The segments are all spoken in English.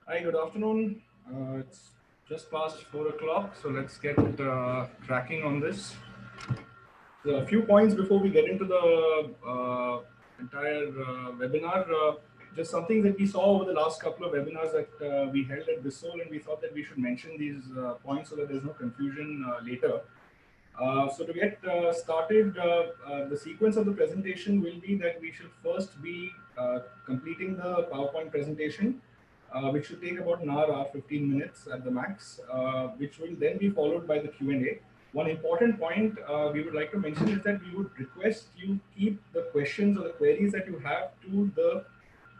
Hi, good afternoon. It's just past 4 o'clock, so let's get cracking on this. So a few points before we get into the entire webinar. Just something that we saw over the last couple of webinars that we held at Bissol, and we thought that we should mention these points so that there's no confusion later. So to get started, the sequence of the presentation will be that we should first be completing the PowerPoint presentation, which should take about an hour 15 minutes at the max, which will then be followed by the Q&A. One important point we would like to mention is that we would request you keep the questions or the queries that you have to the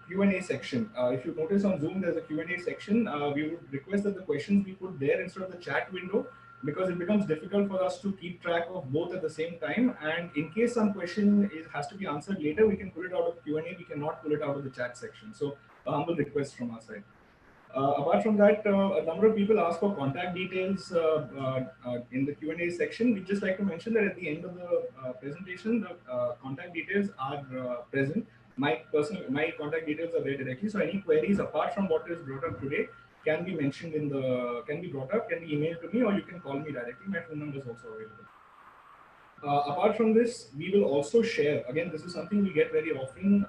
Q&A section. If you notice on Zoom, there's a Q&A section. We would request that the questions be put there instead of the chat window because it becomes difficult for us to keep track of both at the same time. And in case some question has to be answered later, we can pull it out of Q&A. We cannot pull it out of the chat section. So a humble request from our side. Apart from that, a number of people ask for contact details in the Q&A section. We'd just like to mention that at the end of the presentation, the contact details are present. My contact details are there directly. So any queries apart from what is brought up today can be mentioned can be brought up, can be emailed to me, or you can call me directly. My phone number is also available. Apart from this, we will also share, again, this is something we get very often,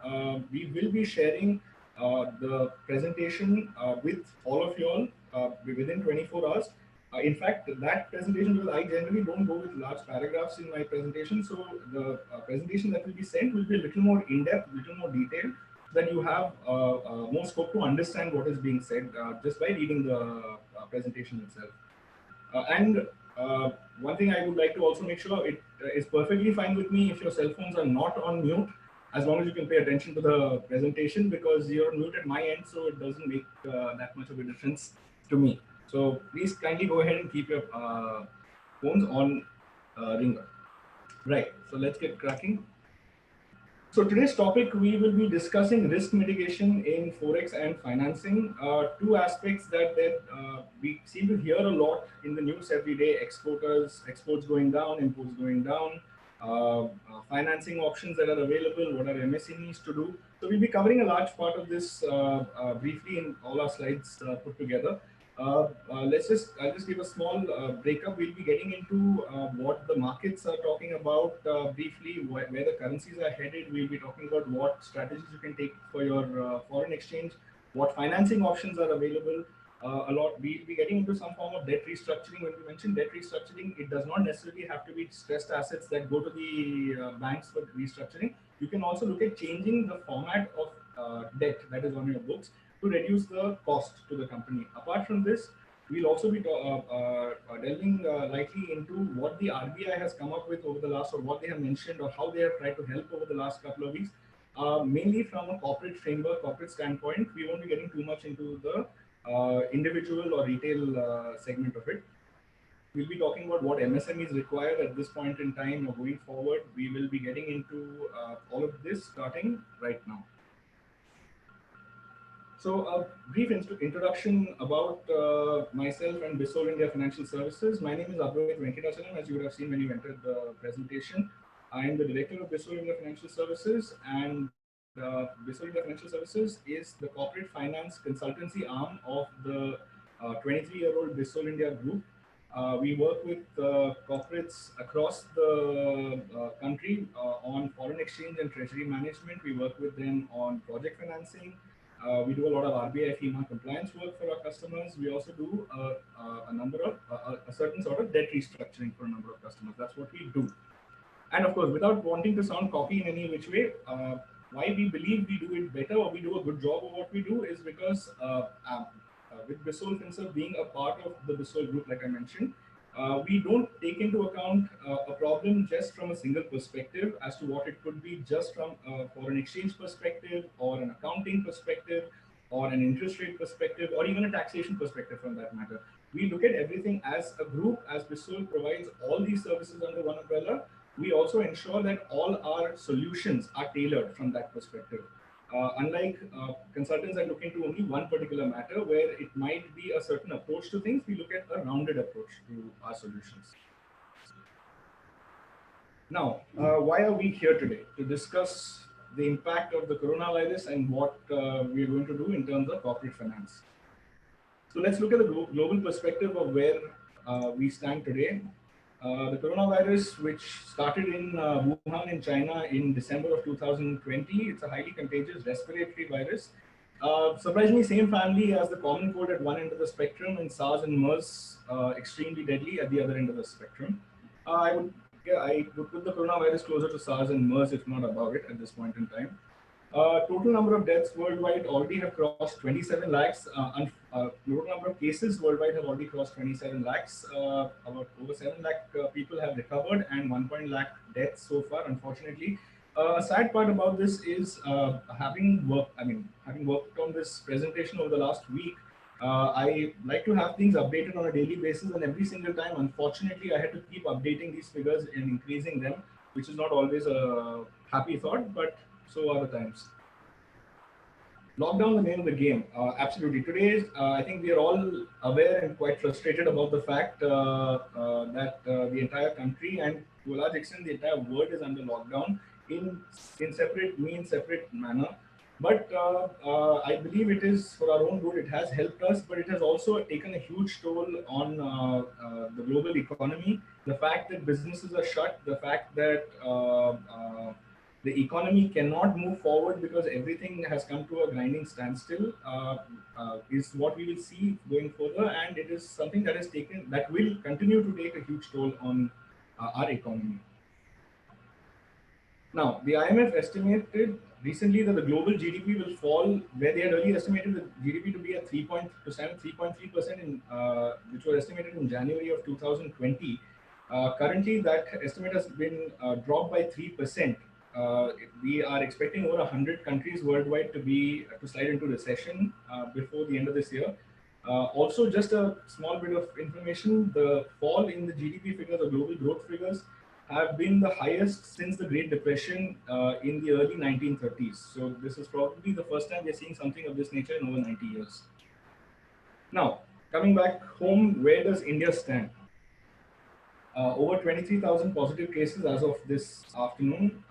we will be sharing the presentation with all of you all within 24 hours. In fact, that presentation, because I generally don't go with large paragraphs in my presentation, so the presentation that will be sent will be a little more in-depth, a little more detailed, so that you have more scope to understand what is being said just by reading the presentation itself. And one thing I would like to also make sure it is perfectly fine with me if your cell phones are not on mute, as long as you can pay attention to the presentation, because you're mute at my end, so it doesn't make that much of a difference to me. So please kindly go ahead and keep your phones on ringer. Right. So let's get cracking. So today's topic, we will be discussing risk mitigation in Forex and financing. Two aspects that we seem to hear a lot in the news every day: exports going down, imports going down, financing options that are available, what are MSMEs to do. So we'll be covering a large part of this briefly in all our slides put together. I'll just give a small breakup. We'll be getting into what the markets are talking about briefly, where the currencies are headed. We'll be talking about what strategies you can take for your foreign exchange, what financing options are available. We'll be getting into some form of debt restructuring. When we mention debt restructuring, it does not necessarily have to be stressed assets that go to the banks for restructuring. You can also look at changing the format of debt that is on your books to reduce the cost to the company. Apart from this, we'll also be delving lightly into what the RBI has come up with over the last, or what they have mentioned, or how they have tried to help over the last couple of weeks. Mainly from a corporate framework, corporate standpoint, we won't be getting too much into the individual or retail segment of it. We'll be talking about what MSMEs require at this point in time or going forward. We will be getting into all of this starting right now. So a brief introduction about myself and Bissol India Financial Services. My name is Advait Venkatachalam, as you would have seen when you entered the presentation. I am the director of Bissol India Financial Services, and Bissol India Financial Services is the corporate finance consultancy arm of the 23-year-old Bissol India Group. We work with corporates across the country on foreign exchange and treasury management. We work with them on project financing. We do a lot of RBI FEMA compliance work for our customers. We also do a certain sort of debt restructuring for a number of customers. That's what we do. And of course, without wanting to sound cocky in any which way, why we believe we do it better or we do a good job of what we do is because with Bissol Finserv being a part of the Bissol group, like I mentioned, we don't take into account a problem just from a single perspective as to what it could be just from a foreign exchange perspective or an accounting perspective or an interest rate perspective or even a taxation perspective from that matter. We look at everything as a group. As Bissol provides all these services under one umbrella, we also ensure that all our solutions are tailored from that perspective. Unlike consultants that look into only one particular matter where it might be a certain approach to things, we look at a rounded approach to our solutions. Now, why are we here today? To discuss the impact of the coronavirus and what we are going to do in terms of corporate finance. So let's look at the global perspective of where we stand today. The coronavirus, which started in Wuhan in China in December of 2020, it's a highly contagious respiratory virus. Surprisingly, same family as the common cold at one end of the spectrum, and SARS and MERS, extremely deadly at the other end of the spectrum. I would put the coronavirus closer to SARS and MERS, if not above it, at this point in time. Total number of deaths worldwide already have crossed 27 lakhs. Total number of cases worldwide have already crossed 27 lakhs. About over 7 lakh people have recovered, and 1 lakh deaths so far, unfortunately. A sad part about this is having worked on this presentation over the last week. I like to have things updated on a daily basis, and every single time, unfortunately, I had to keep updating these figures and increasing them, which is not always a happy thought, but so are the times. Lockdown, the name of the game. Absolutely. Today, I think we are all aware and quite frustrated about the fact that the entire country and to a large extent the entire world is under lockdown in separate manner. But I believe it is for our own good. It has helped us, but it has also taken a huge toll on the global economy. The fact that businesses are shut, the fact that the economy cannot move forward because everything has come to a grinding standstill is what we will see going further, and it is something that will continue to take a huge toll on our economy. Now, the IMF estimated recently that the global GDP will fall, where they had earlier estimated the GDP to be at 3.3%, which was estimated in January of 2020. Currently, that estimate has been dropped by 3%. We are expecting over 100 countries worldwide to slide into recession before the end of this year. Also, just a small bit of information: the fall in the GDP figures, the global growth figures, have been the highest since the Great Depression in the early 1930s. So this is probably the first time we're seeing something of this nature in over 90 years. Now, coming back home, where does India stand? Over 23,000 positive cases as of this afternoon,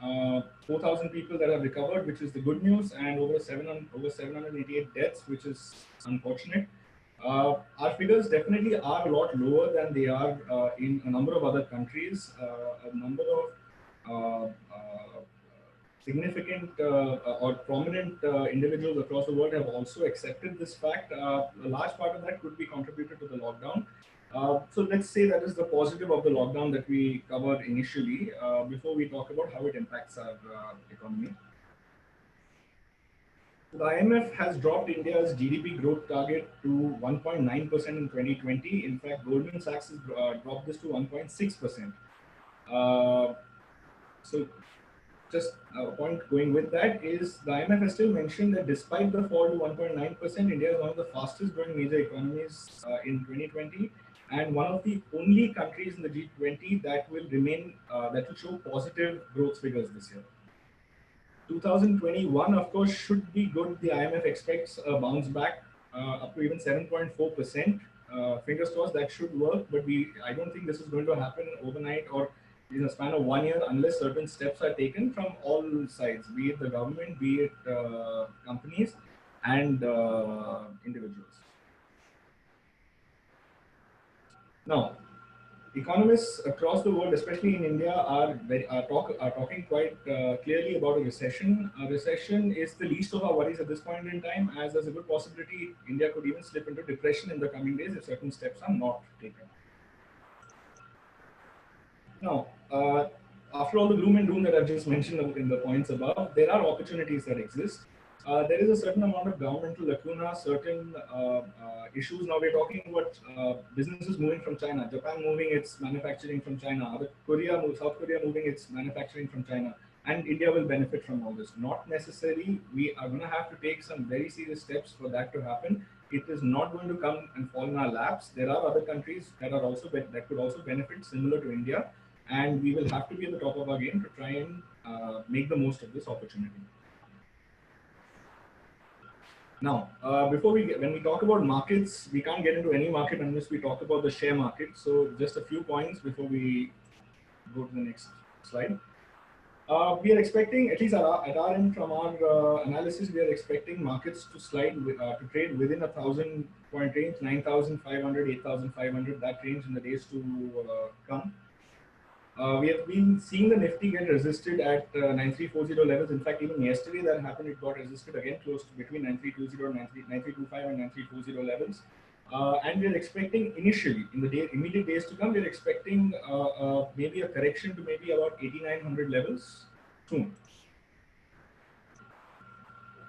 4,000 people that have recovered, which is the good news, and over 788 deaths, which is unfortunate. Our figures definitely are a lot lower than they are in a number of other countries. A number of significant or prominent individuals across the world have also accepted this fact. A large part of that could be contributed to the lockdown. So let's say that is the positive of the lockdown that we covered initially before we talk about how it impacts our economy. The IMF has dropped India's GDP growth target to 1.9% in 2020. In fact, Goldman Sachs has dropped this to 1.6%. So just a point going with that is the IMF has still mentioned that despite the fall to 1.9%, India is one of the fastest growing major economies in 2020. And one of the only countries in the G20 that will show positive growth figures this year. 2021, of course, should be good. The IMF expects a bounce back up to even 7.4%. Fingers crossed that should work, but I don't think this is going to happen overnight or in a span of 1 year unless certain steps are taken from all sides, be it the government, be it companies and individuals. Now, economists across the world, especially in India, are talking quite clearly about a recession. A recession is the least of our worries at this point in time, as there's a good possibility India could even slip into depression in the coming days if certain steps are not taken. Now, after all the gloom and doom that I've just mentioned in the points above, there are opportunities that exist. There is a certain amount of governmental lacuna, certain issues. Now we're talking about businesses moving from China, Japan moving its manufacturing from China, South Korea moving its manufacturing from China, and India will benefit from all this. Not necessarily. We are going to have to take some very serious steps for that to happen. It is not going to come and fall in our laps. There are other countries that could also benefit similar to India, and we will have to be at the top of our game to try and make the most of this opportunity. Now, when we talk about markets, we can't get into any market unless we talk about the share market. So just a few points before we go to the next slide. We are expecting, at least at our end from our analysis, we are expecting markets to to trade within a 1,000 point range, 9,500, 8,500, that range in the days to come. We have been seeing the Nifty get resisted at 9340 levels. In fact, even yesterday that happened, it got resisted again close to between 9320 and 9325 and 9340 levels. And we're expecting initially, in the immediate days to come, we're expecting maybe a correction to maybe about 8900 levels soon.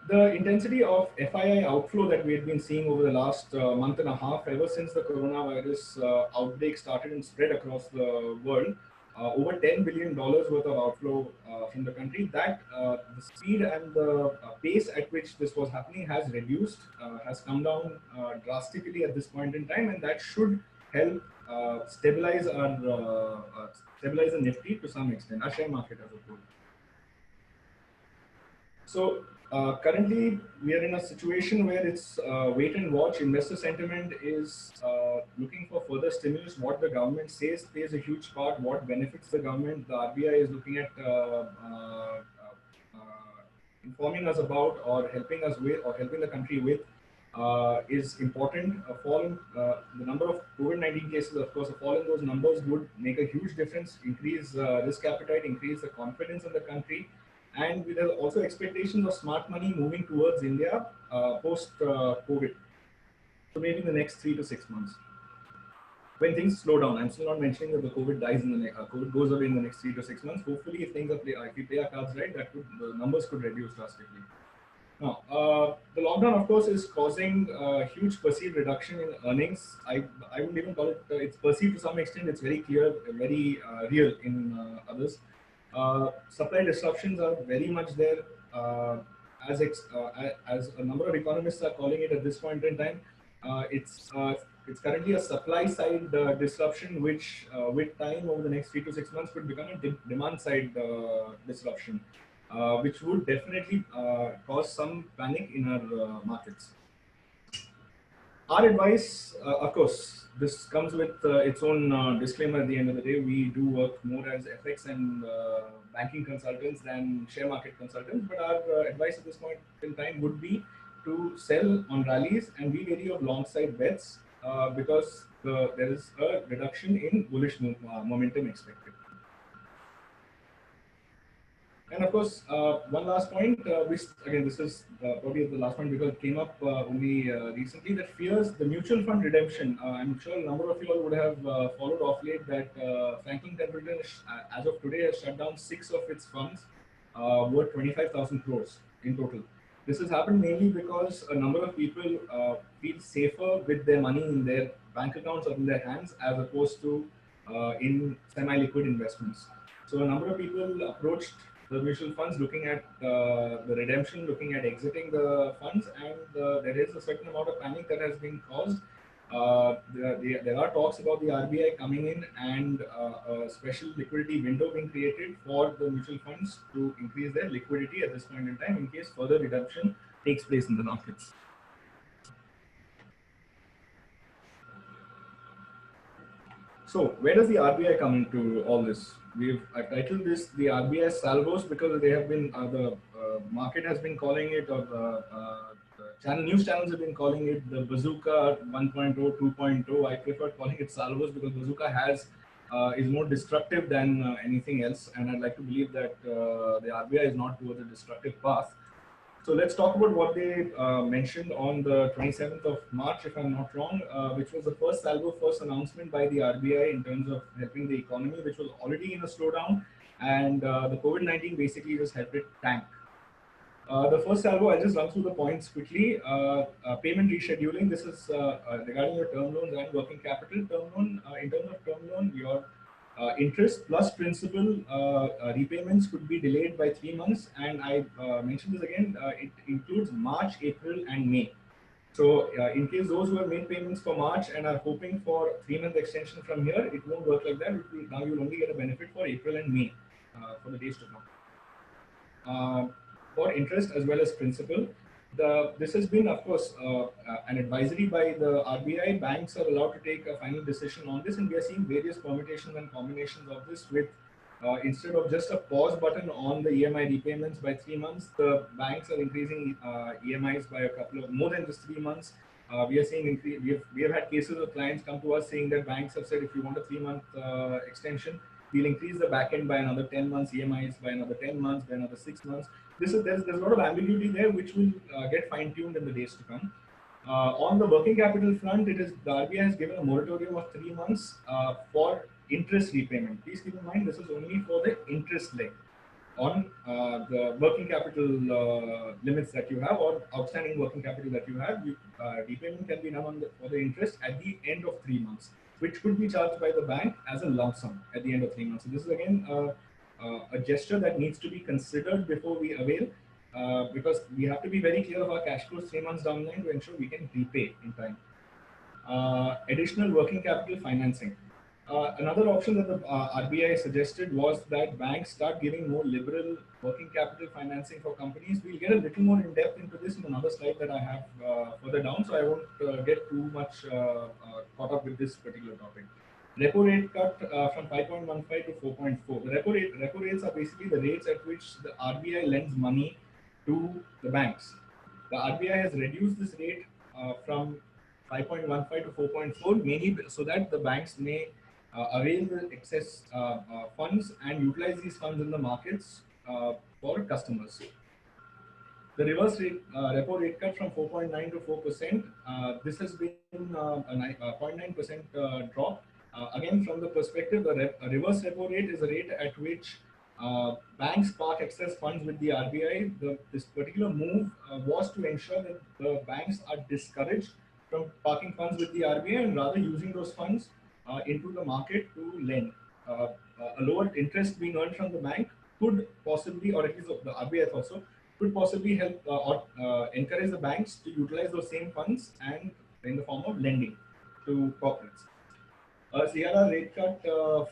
The intensity of FII outflow that we have been seeing over the last month and a half, ever since the coronavirus outbreak started and spread across the world, over $10 billion worth of outflow from the country, that the speed and the pace at which this was happening has reduced, has come down drastically at this point in time, and that should help stabilize stabilize the Nifty to some extent, our share market as a whole. So currently, we are in a situation where it's wait and watch. Investor sentiment is looking for further stimulus. What the government says plays a huge part. What benefits the government? The RBI is looking at informing us about, or helping us with, or helping the country with, is important. A fall in the number of COVID-19 cases, of course, a fall in those numbers would make a huge difference, increase risk appetite, increase the confidence in the country. And there are also expectations of smart money moving towards India post COVID. So maybe in the next 3 to 6 months, when things slow down. I'm still not mentioning that the COVID dies in the COVID goes away in the next 3 to 6 months. Hopefully, if things are if we play our cards right, the numbers could reduce drastically. Now, the lockdown, of course, is causing a huge perceived reduction in earnings. I wouldn't even call it. It's perceived to some extent. It's very clear, very real in others. Supply disruptions are very much there, as a number of economists are calling it at this point in time. It's currently a supply side disruption, which with time over the next 3 to 6 months could become a demand side disruption, which would definitely cause some panic in our markets. Our advice, of course, this comes with its own disclaimer at the end of the day. We do work more as FX and banking consultants than share market consultants, but our advice at this point in time would be to sell on rallies and be wary of long side bets because there is a reduction in bullish momentum expected. And of course, one last point, which again, this is probably the last point because it came up only recently, that fears the mutual fund redemption. I'm sure a number of you all would have followed off late that Franklin Templeton, as of today, has shut down 6 of its funds worth 25,000 crores in total. This has happened mainly because a number of people feel safer with their money in their bank accounts or in their hands as opposed to in semi-liquid investments. So a number of people approached the mutual funds looking at the redemption, looking at exiting the funds, and there is a certain amount of panic that has been caused. There are talks about the RBI coming in and a special liquidity window being created for the mutual funds to increase their liquidity at this point in time in case further redemption takes place in the markets. So where does the RBI come into all this? I've titled this the RBI salvos because they have been the market has been calling it, or the news channels have been calling it the bazooka 1.0, 2.0. I prefer calling it salvos because bazooka is more destructive than anything else, and I'd like to believe that the RBI is not towards a destructive path. So let's talk about what they mentioned on the 27th of March, if I'm not wrong, which was the first announcement by the RBI in terms of helping the economy, which was already in a slowdown, and the COVID-19 basically just helped it tank. The first salvo, I'll just run through the points quickly. Payment rescheduling. This is regarding your term loans and working capital. Term loan, in terms of term loan, your interest plus principal repayments could be delayed by 3 months, and I mentioned this again. It includes March, April, and May. So, in case those who have made payments for March and are hoping for 3-month extension from here, it won't work like that. Now you'll only get a benefit for April and May for the days to come. For interest as well as principal. This has been, of course, an advisory by the RBI. Banks are allowed to take a final decision on this, and we are seeing various permutations and combinations of this with instead of just a pause button on the EMI repayments by 3 months, the banks are increasing EMIs by a couple of more than just 3 months. We are seeing we have had cases of clients come to us saying that banks have said if you want a 3 month extension, we'll increase the back end by another 10 months, EMIs by another 10 months, by another 6 months. There's a lot of ambiguity there, which will get fine tuned in the days to come. On the working capital front, it is the RBI has given a moratorium of 3 months for interest repayment. Please keep in mind this is only for the interest leg on the working capital limits that you have or outstanding working capital that you have. Repayment can be done for the interest at the end of 3 months, which could be charged by the bank as a lump sum at the end of 3 months. So this is again a gesture that needs to be considered before we avail, because we have to be very clear of our cash flows 3 months down the line to ensure we can repay in time. Additional working capital financing. Another option that the RBI suggested was that banks start giving more liberal working capital financing for companies. We'll get a little more in depth into this in another slide that I have further down, so I won't get too much caught up with this particular topic. Repo rate cut from 5.15 to 4.4. The repo rates are basically the rates at which the RBI lends money to the banks. The RBI has reduced this rate from 5.15 to 4.4, mainly so that the banks may avail the excess funds and utilize these funds in the markets for customers. The reverse rate, repo rate cut from 4.9 to 4%. This has been a 0.9% drop. Again, from the perspective, a reverse repo rate is a rate at which banks park excess funds with the RBI. This particular move was to ensure that the banks are discouraged from parking funds with the RBI and rather using those funds into the market to lend. A lower interest being earned from the bank could possibly, or at least the RBI also, could possibly help or encourage the banks to utilize those same funds and in the form of lending to corporates. CRR rate cut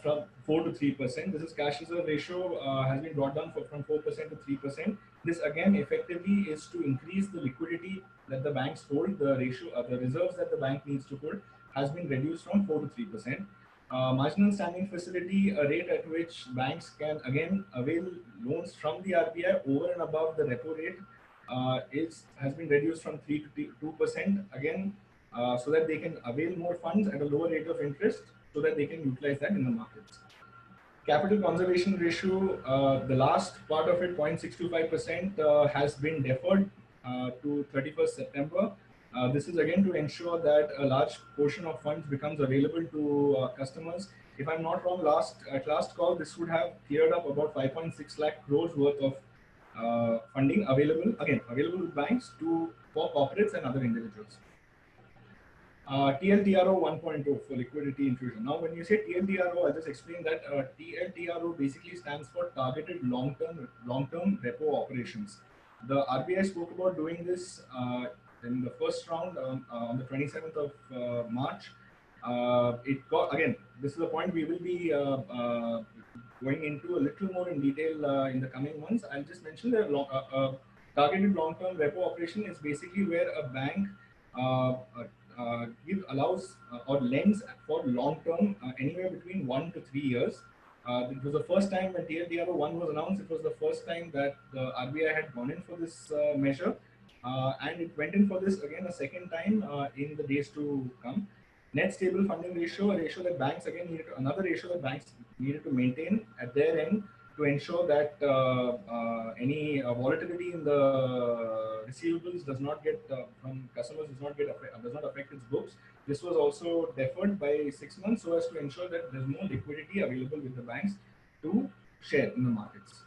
from 4 to 3%. This is cash reserve ratio has been brought down from 4% to 3%. This again effectively is to increase the liquidity that the banks hold. The ratio, the reserves that the bank needs to hold has been reduced from 4 to 3%. Marginal standing facility, a rate at which banks can again avail loans from the RBI over and above the repo rate, has been reduced from 3 to 2%. Again, so that they can avail more funds at a lower rate of interest so that they can utilize that in the markets. Capital conservation ratio, the last part of it, 0.625%, has been deferred to 31st September. This is again to ensure that a large portion of funds becomes available to customers. If I'm not wrong, at last call, this would have cleared up about 5.6 lakh crores worth of funding available with banks for corporates and other individuals. TLTRO 1.0 for liquidity infusion. Now, when you say TLTRO, I'll just explain that TLTRO basically stands for targeted long-term repo operations. The RBI spoke about doing this in the first round on the 27th of March. It got, again, this is a point we will be going into a little more in detail in the coming months. I'll just mention that targeted long-term repo operation is basically where a bank allows or lends for long term, anywhere between 1 to 3 years. It was the first time when TLTRO 1 was announced. It was the first time that the RBI had gone in for this measure, and it went in for this again a second time in the days to come. Net stable funding ratio, a ratio that banks another ratio that banks needed to maintain at their end to ensure that any volatility in the receivables does not get from customers does not affect its books. This was also deferred by 6 months so as to ensure that there's more liquidity available with the banks to share in the markets.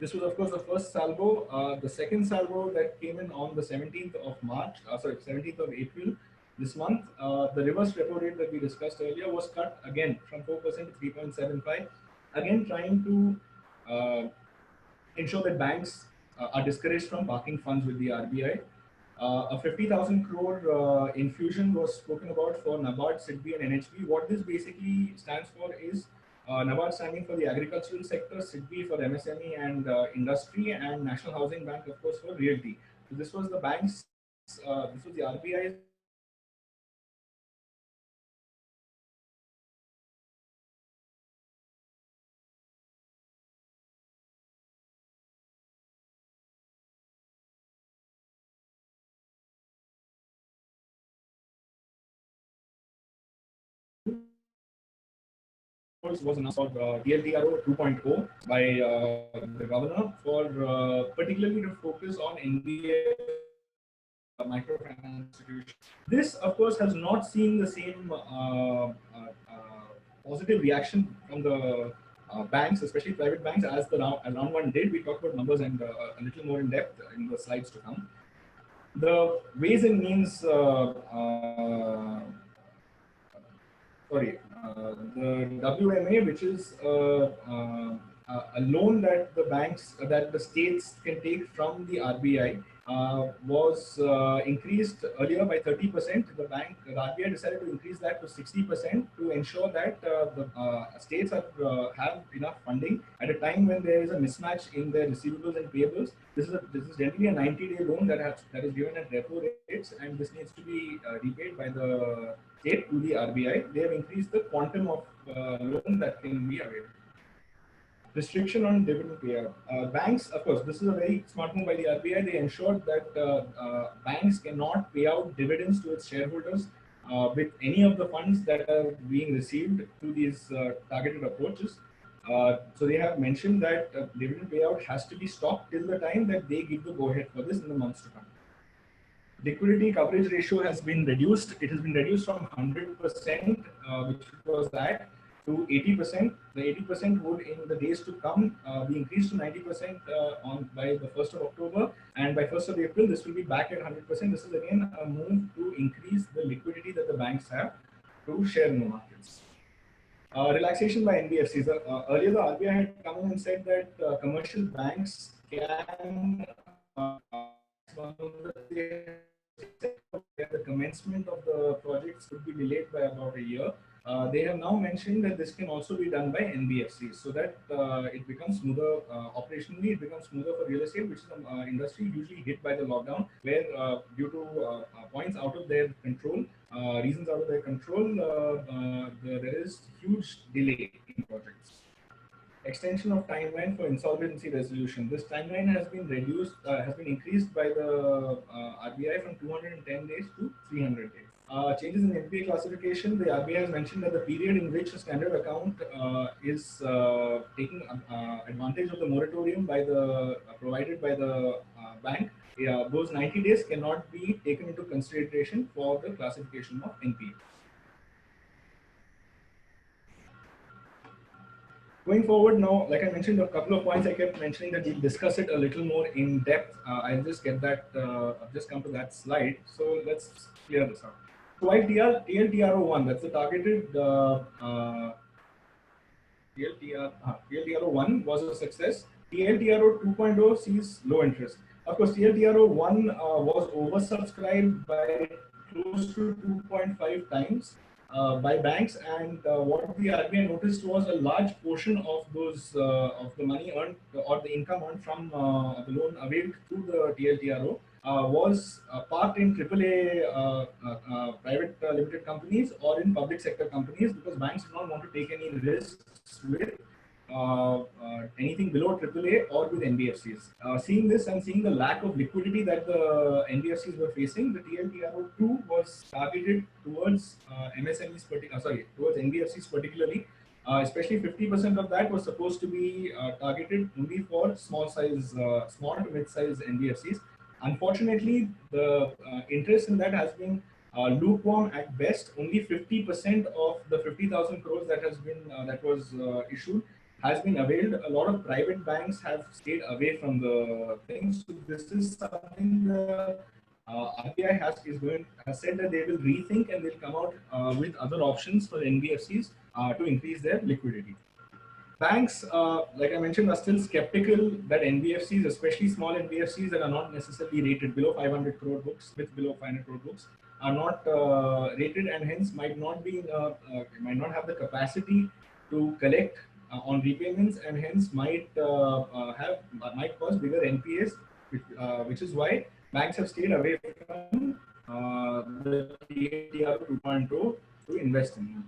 This was, of course, the first salvo. The second salvo that came in on the 17th of March, 17th of April this month, the reverse repo rate that we discussed earlier was cut again from 4% to 3.75. Again, trying to ensure that banks are discouraged from parking funds with the RBI. A 50,000 crore infusion was spoken about for NABARD, SIDBI, and NHB. What this basically stands for is NABARD standing for the agricultural sector, SIDBI for MSME and industry, and National Housing Bank, of course, for realty. So this was the banks, this was the RBI's was announced for TLTRO 2.0 by the governor for particularly to focus on microfinance institutions. This, of course, has not seen the same positive reaction from the banks, especially private banks, as the round one did. We talked about numbers and a little more in depth in the slides to come. The ways and means, the WMA, which is a loan that the banks, that the states can take from the RBI, was increased earlier by 30%. The RBI decided to increase that to 60% to ensure that the states have enough funding at a time when there is a mismatch in their receivables and payables. This is generally a 90-day loan that is given at repo rates, and this needs to be repaid by the state to the RBI. They have increased the quantum of loan that can be available. Restriction on dividend payout. Banks, of course, this is a very smart move by the RBI. They ensured that banks cannot pay out dividends to its shareholders with any of the funds that are being received through these targeted approaches. So they have mentioned that dividend payout has to be stopped till the time that they give the go-ahead for this in the months to come. Liquidity coverage ratio has been reduced. It has been reduced from 100%, which was that, to 80%. The 80% would, in the days to come, be increased to 90% by the 1st of October, and by 1st of April, this will be back at 100%. This is again a move to increase the liquidity that the banks have to share in the markets. Relaxation by NBFCs. Earlier, the RBI had come in and said that commercial banks can the commencement of the projects could be delayed by about a year. They have now mentioned that this can also be done by NBFCs, so that it becomes smoother operationally. It becomes smoother for real estate, which is an industry usually hit by the lockdown, where due to points out of their control, reasons out of their control, there is huge delay in projects. Extension of timeline for insolvency resolution. This timeline has been increased by the RBI from 210 days to 300 days. Changes in NPA classification. The RBI has mentioned that the period in which a standard account is taking advantage of the moratorium provided by the bank, those 90 days cannot be taken into consideration for the classification of NPA. Going forward now, like I mentioned, a couple of points I kept mentioning that we'll discuss it a little more in depth. I'll just get that, I'll just come to that slide. So let's clear this out. So while TLTRO1, that's the targeted TLTRO1 was a success. TLTRO 2.0 sees low interest. Of course, TLTRO1 was oversubscribed by close to 2.5 times. By banks, and what the RBI noticed was a large portion of those of the money earned or the income earned from the loan availed through the TLTRO was parked in AAA private limited companies or in public sector companies, because banks did not want to take any risks with anything below AAA or with NBFCs. Seeing this and seeing the lack of liquidity that the NBFCs were facing, the TLTRO2 was targeted towards towards NBFCs particularly. Especially 50% of that was supposed to be targeted only for small to mid-size NBFCs. Unfortunately, the interest in that has been lukewarm at best. Only 50% of the 50,000 crores that was issued has been availed. A lot of private banks have stayed away from the things. So this is something the RBI has said that they will rethink and they'll come out with other options for NBFCs to increase their liquidity. Banks, like I mentioned, are still skeptical that NBFCs, especially small NBFCs that are not necessarily rated below 500 crore books, are not rated, and hence might not have the capacity to collect on repayments, and hence might cause bigger NPAs, which is why banks have stayed away from the TLTRO 2.0 to invest in.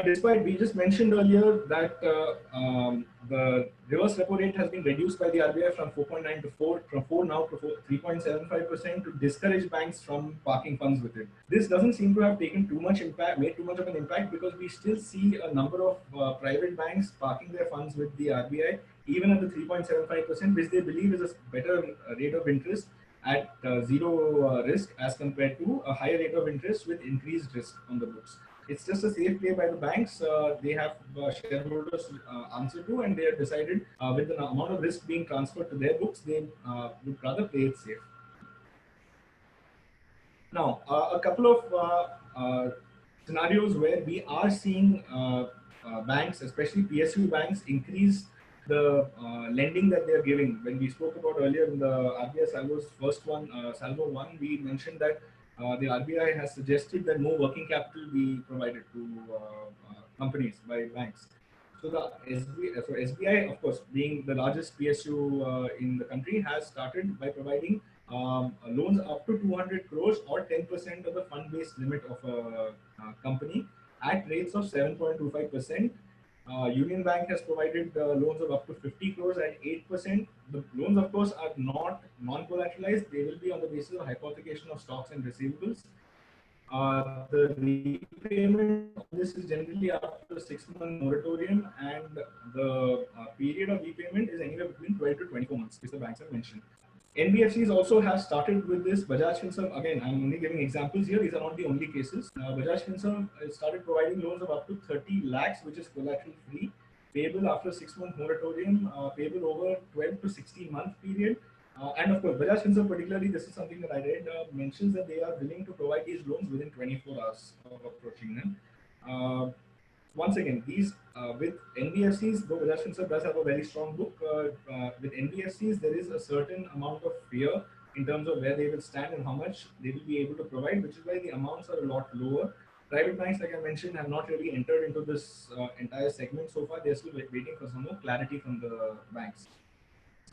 Despite we just mentioned earlier that the reverse repo rate has been reduced by the RBI from 4.9 to 4, from 4 now to 3.75% to discourage banks from parking funds with it. This doesn't seem to have taken too much impact, made too much of an impact, because we still see a number of private banks parking their funds with the RBI, even at the 3.75%, which they believe is a better rate of interest at zero risk as compared to a higher rate of interest with increased risk on the books. It's just a safe play by the banks. They have shareholders answer to, and they have decided with the amount of risk being transferred to their books, they would rather play it safe. Now, a couple of scenarios where we are seeing banks, especially PSU banks, increase the lending that they are giving. When we spoke about earlier in the RBI Salvo's first one, Salvo 1, we mentioned that the RBI has suggested that more working capital be provided to companies by banks. So the SBI, of course, being the largest PSU in the country, has started by providing loans up to 200 crores or 10% of the fund-based limit of a company at rates of 7.25%. Union Bank has provided loans of up to 50 crores at 8%. The loans, of course, are not non-collateralized. They will be on the basis of hypothecation of stocks and receivables. The repayment of this is generally after a 6-month moratorium, and the period of repayment is anywhere between 12 to 24 months, which the banks have mentioned. NBFCs also have started with this. Bajaj Finserv, again, I'm only giving examples here. These are not the only cases. Bajaj Finserv started providing loans of up to 30 lakhs, which is collateral free, payable after a 6-month moratorium, payable over 12 to 16-month period. And of course, Bajaj Finserv particularly, this is something that I read, mentions that they are willing to provide these loans within 24 hours of approaching them. Once again, these with NBFCs, though Bajaj Finserv does have a very strong book, with NBFCs there is a certain amount of fear in terms of where they will stand and how much they will be able to provide, which is why the amounts are a lot lower. Private banks, like I mentioned, have not really entered into this entire segment so far. They're still waiting for some more clarity from the banks.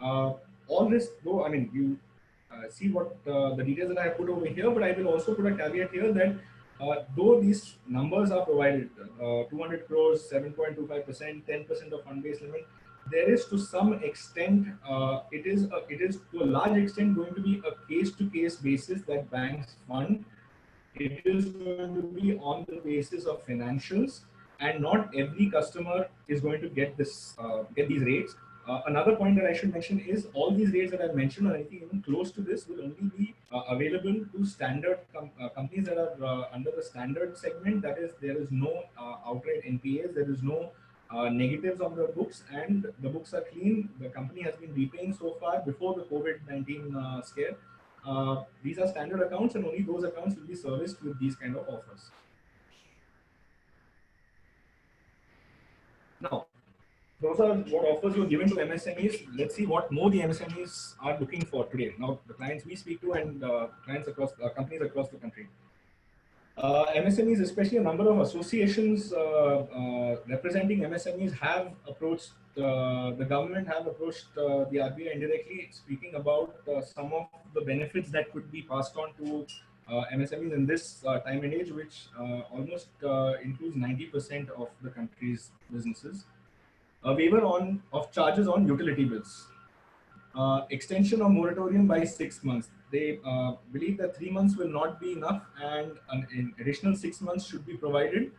All this, though, I mean, you see what the details that I have put over here, but I will also put a caveat here that though these numbers are provided, 200 crores, 7.25%, 10% of fund-based limit, there is to some extent, it is to a large extent going to be a case-to-case basis that banks fund. It is going to be on the basis of financials, and not every customer is going to get get these rates. Another point that I should mention is all these rates that I've mentioned, or anything even close to this, will only be available to standard companies that are under the standard segment. That is, there is no outright NPAs, there is no negatives on the books, and the books are clean. The company has been repaying so far before the COVID-19 scare. These are standard accounts, and only those accounts will be serviced with these kind of offers. Now, those are what offers were given to MSMEs. Let's see what more the MSMEs are looking for today. Now, the clients we speak to and clients across companies across the country. MSMEs, especially a number of associations representing MSMEs, have approached the government, have approached the RBI indirectly, speaking about some of the benefits that could be passed on to MSMEs in this time and age, which almost includes 90% of the country's businesses. A waiver of charges on utility bills. Extension of moratorium by 6 months. They believe that 3 months will not be enough, and an additional 6 months should be provided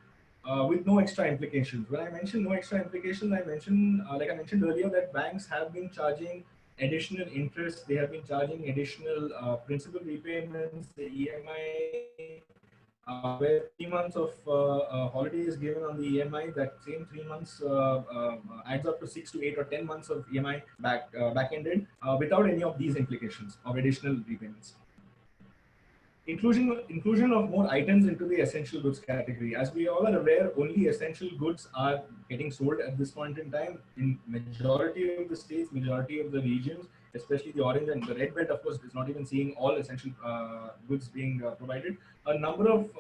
with no extra implications. When I mention no extra implications, I mention, like I mentioned earlier, that banks have been charging additional interest. They have been charging additional principal repayments, the EMI. Where 3 months of holiday is given on the EMI, that same 3 months adds up to 6 to 8 or 10 months of EMI back-ended without any of these implications of additional repayments. Inclusion of more items into the essential goods category. As we all are aware, only essential goods are getting sold at this point in time in majority of the states, majority of the regions, especially the orange and the red belt, of course, is not even seeing all essential goods being provided. A number of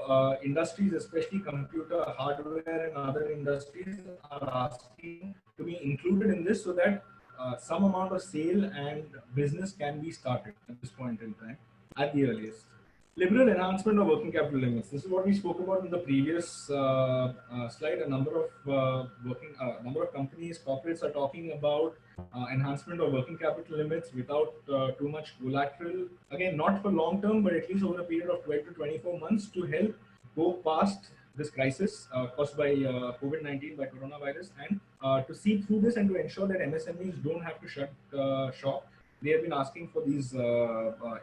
industries, especially computer, hardware, and other industries, are asking to be included in this so that some amount of sale and business can be started at this point in time, at the earliest. Liberal enhancement of working capital limits. This is what we spoke about in the previous slide. A number of companies, corporates are talking about enhancement of working capital limits without too much collateral. Again, not for long term, but at least over a period of 12 to 24 months to help go past this crisis caused by COVID-19, by coronavirus, and to see through this and to ensure that MSMEs don't have to shut shop. They have been asking for these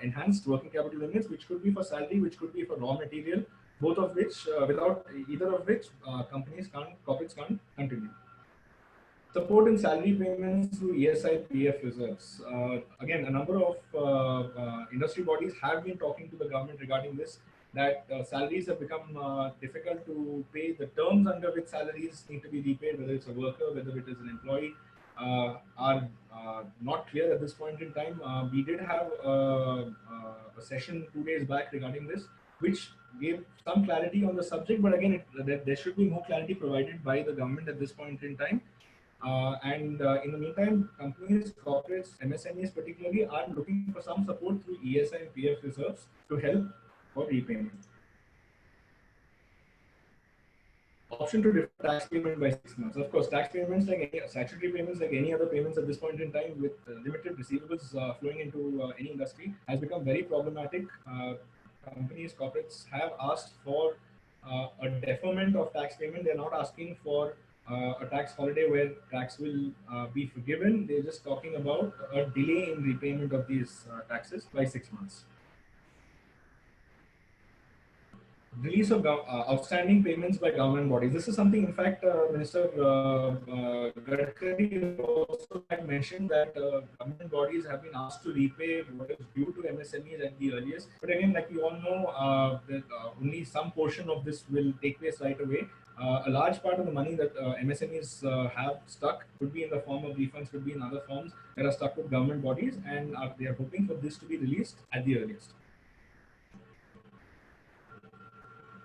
enhanced working capital limits, which could be for salary, which could be for raw material, both of which, without either of which, corporates can't continue. Support in salary payments through ESI PF reserves. Again, a number of industry bodies have been talking to the government regarding this, that salaries have become difficult to pay. The terms under which salaries need to be repaid, whether it's a worker, whether it is an employee, are not clear at this point in time. We did have a session 2 days back regarding this, which gave some clarity on the subject, but again, there should be more clarity provided by the government at this point in time. In the meantime, companies, corporates, MSMEs particularly are looking for some support through ESI and PF reserves to help for repayment. Option to defer tax payment by 6 months. Of course, tax payments like any statutory payments, like any other payments at this point in time, with limited receivables flowing into any industry, has become very problematic. Companies, corporates have asked for a deferment of tax payment. They're not asking for a tax holiday where tax will be forgiven. They're just talking about a delay in repayment of these taxes by 6 months. Release of outstanding payments by government bodies. This is something, in fact, Minister Gadkari also had mentioned that government bodies have been asked to repay what is due to MSMEs at the earliest. But again, like we all know, that only some portion of this will take place right away. A large part of the money that MSMEs have stuck could be in the form of refunds, could be in other forms that are stuck with government bodies, and they are hoping for this to be released at the earliest.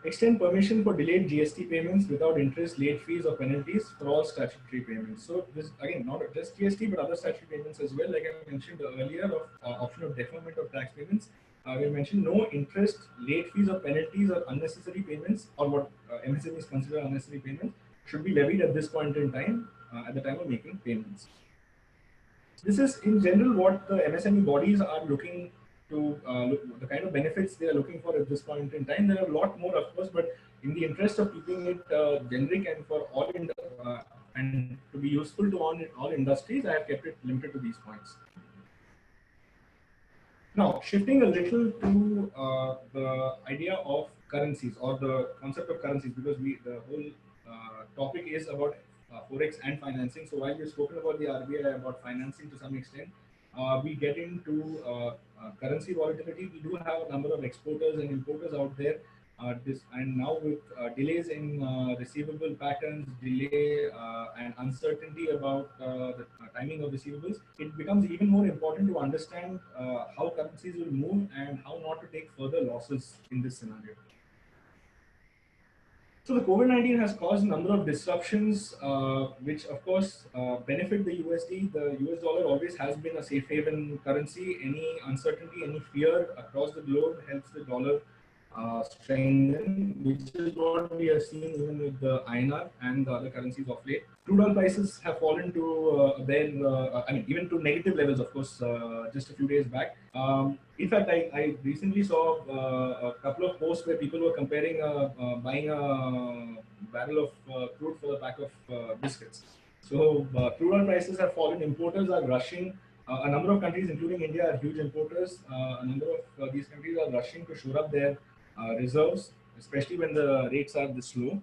Extend permission for delayed GST payments without interest, late fees, or penalties for all statutory payments. So this again, not just GST, but other statutory payments as well. Like I mentioned earlier, of option of deferment of tax payments. We mentioned no interest, late fees, or penalties, or unnecessary payments, or what MSMEs consider unnecessary payments, should be levied at this point in time, at the time of making payments. This is in general what the MSME bodies are looking to the kind of benefits they are looking for at this point in time. There are a lot more, of course, but in the interest of keeping it generic and for all and to be useful to all industries, I have kept it limited to these points. Now, shifting a little to the idea of currencies or the concept of currencies, because the whole topic is about forex and financing. So while we've spoken about the RBI, about financing to some extent, we get into currency volatility. We do have a number of exporters and importers out there. And now with delays in receivable patterns, delay and uncertainty about the timing of receivables, it becomes even more important to understand how currencies will move and how not to take further losses in this scenario. So the COVID-19 has caused a number of disruptions, which of course benefit the USD. The US dollar always has been a safe haven currency. Any uncertainty, any fear across the globe helps the dollar strengthen, which is what we are seeing even with the INR and the other currencies of late. Crude oil prices have fallen to even to negative levels, of course, just a few days back. In fact, I recently saw a couple of posts where people were comparing buying a barrel of crude for a pack of biscuits. So crude oil prices have fallen. Importers are rushing. A number of countries, including India, are huge importers. A number of these countries are rushing to shore up their reserves, especially when the rates are this low.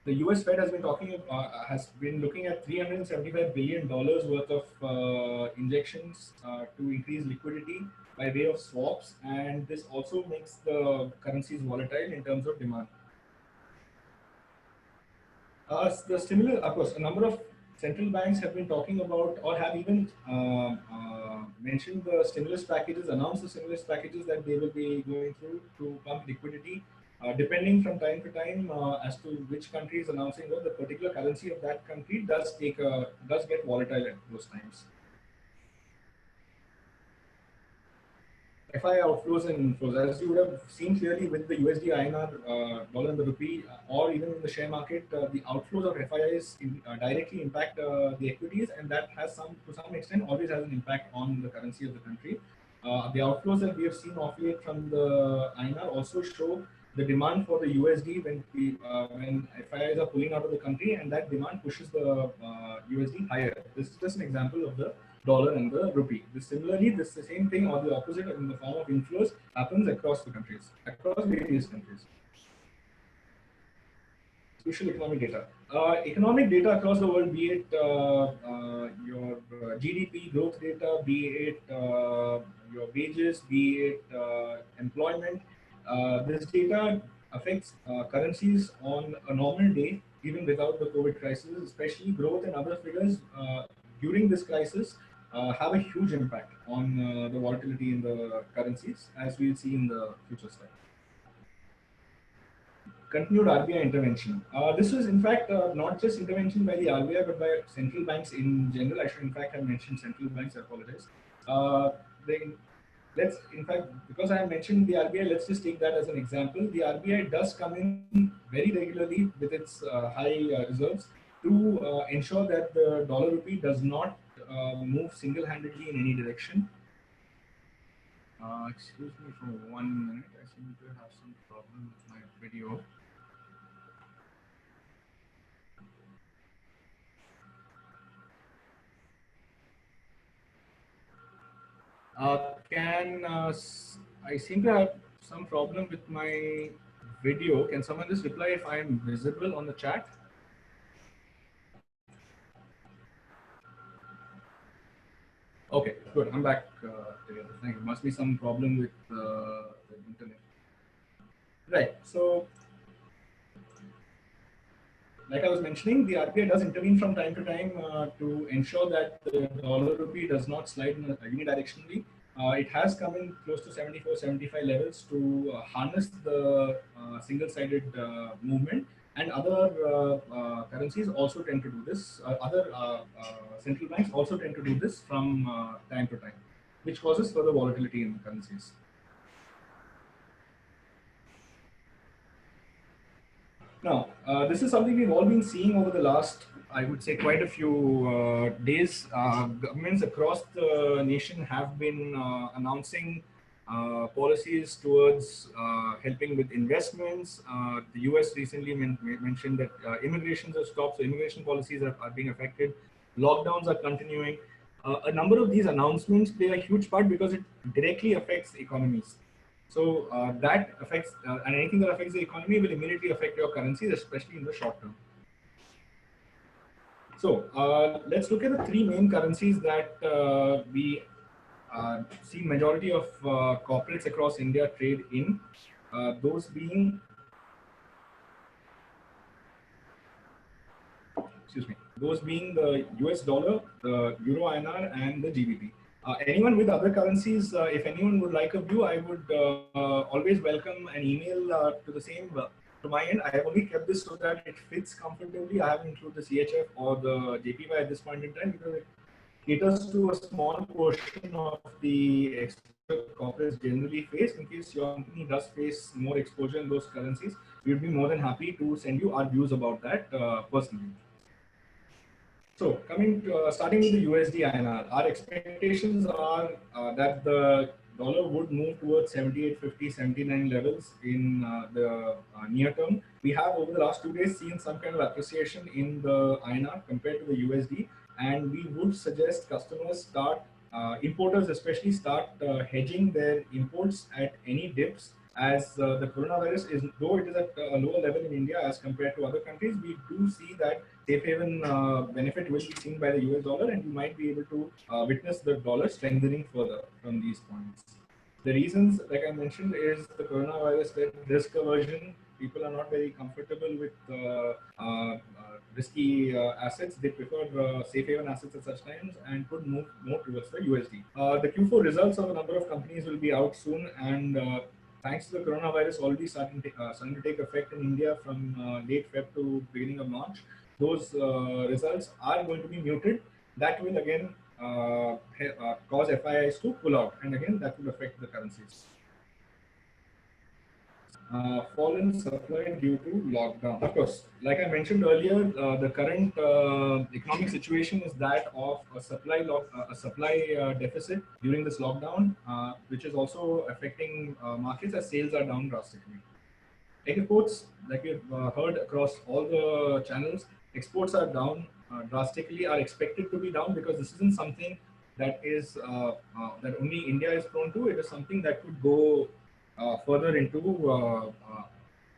The US Fed has been looking at $375 billion worth of injections to increase liquidity by way of swaps, and this also makes the currencies volatile in terms of demand. The stimulus, of course, a number of central banks have been talking about, or have even mentioned the stimulus packages, announced the stimulus packages that they will be going through to pump liquidity. Depending from time to time as to which country is announcing what, the particular currency of that country does get volatile at those times. FI outflows and inflows. As you would have seen clearly with the USD INR, dollar and the rupee, or even in the share market, the outflows of FIIs directly impact the equities, and that has to some extent, always has an impact on the currency of the country. The outflows that we have seen of late from the INR also show the demand for the USD when FIIs are pulling out of the country, and that demand pushes the USD higher. This is just an example of the dollar and the rupee. Similarly, the same thing or the opposite in the form of inflows happens across the countries, across various countries. Crucial economic data. Economic data across the world, be it your GDP growth data, be it your wages, be it employment. This data affects currencies on a normal day, even without the COVID crisis, especially growth and other figures during this crisis have a huge impact on the volatility in the currencies, as we'll see in the future slide. Continued RBI intervention. This was, in fact, not just intervention by the RBI, but by central banks in general. I should, in fact, have mentioned central banks. I apologize. Let's, in fact, because I have mentioned the RBI, let's just take that as an example. The RBI does come in very regularly with its high reserves to ensure that the dollar rupee does not move single-handedly in any direction. Excuse me for 1 minute. I seem to have some problem with my video. I seem to have some problem with my video. Can someone just reply if I am visible on the chat? Okay, good. I'm back together. Thank you. Must be some problem with the internet. Right. So, like I was mentioning, the RBI does intervene from time to time to ensure that the dollar rupee does not slide unidirectionally. It has come in close to 74, 75 levels to harness the single-sided movement, and other currencies also tend to do this. Other central banks also tend to do this from time to time, which causes further volatility in currencies. Now, this is something we've all been seeing over the last, I would say, quite a few days. Governments across the nation have been announcing policies towards helping with investments. The US recently mentioned that immigrations have stopped, so immigration policies are being affected. Lockdowns are continuing. A number of these announcements play a huge part because it directly affects economies. So that affects, and anything that affects the economy will immediately affect your currencies, especially in the short term. So let's look at the three main currencies that we see majority of corporates across India trade in. Those being, those being the US dollar, the Euro INR, and the GBP. Anyone with other currencies, if anyone would like a view, I would always welcome an email to the same. To my end, I have only kept this so that it fits comfortably. I haven't included the CHF or the JPY at this point in time because it caters to a small portion of the exposure corporates generally face. In case your company does face more exposure in those currencies, we would be more than happy to send you our views about that personally. So coming to, starting with the USD INR, our expectations are that the dollar would move towards 78.50, 79 levels in the near term. We have over the last 2 days seen some kind of appreciation in the INR compared to the USD, and we would suggest customers start, importers especially, start hedging their imports at any dips. As the coronavirus is, though it is at a lower level in India as compared to other countries, we do see that safe haven benefit will be seen by the US dollar, and you might be able to witness the dollar strengthening further from these points. The reasons, like I mentioned, is the coronavirus risk aversion. People are not very comfortable with risky assets. They prefer safe haven assets at such times and could move more towards the USD. The Q4 results of a number of companies will be out soon, and thanks to the coronavirus already starting to take effect in India from late Feb to beginning of March, those results are going to be muted. That will again cause FIIs to pull out, and again that would affect the currencies. Fall in supply due to lockdown. Of course, like I mentioned earlier, the current economic situation is that of a supply deficit during this lockdown, which is also affecting markets as sales are down drastically. Exports, like we've heard across all the channels, exports are down drastically, are expected to be down because this isn't something that is that only India is prone to. It is something that could go further into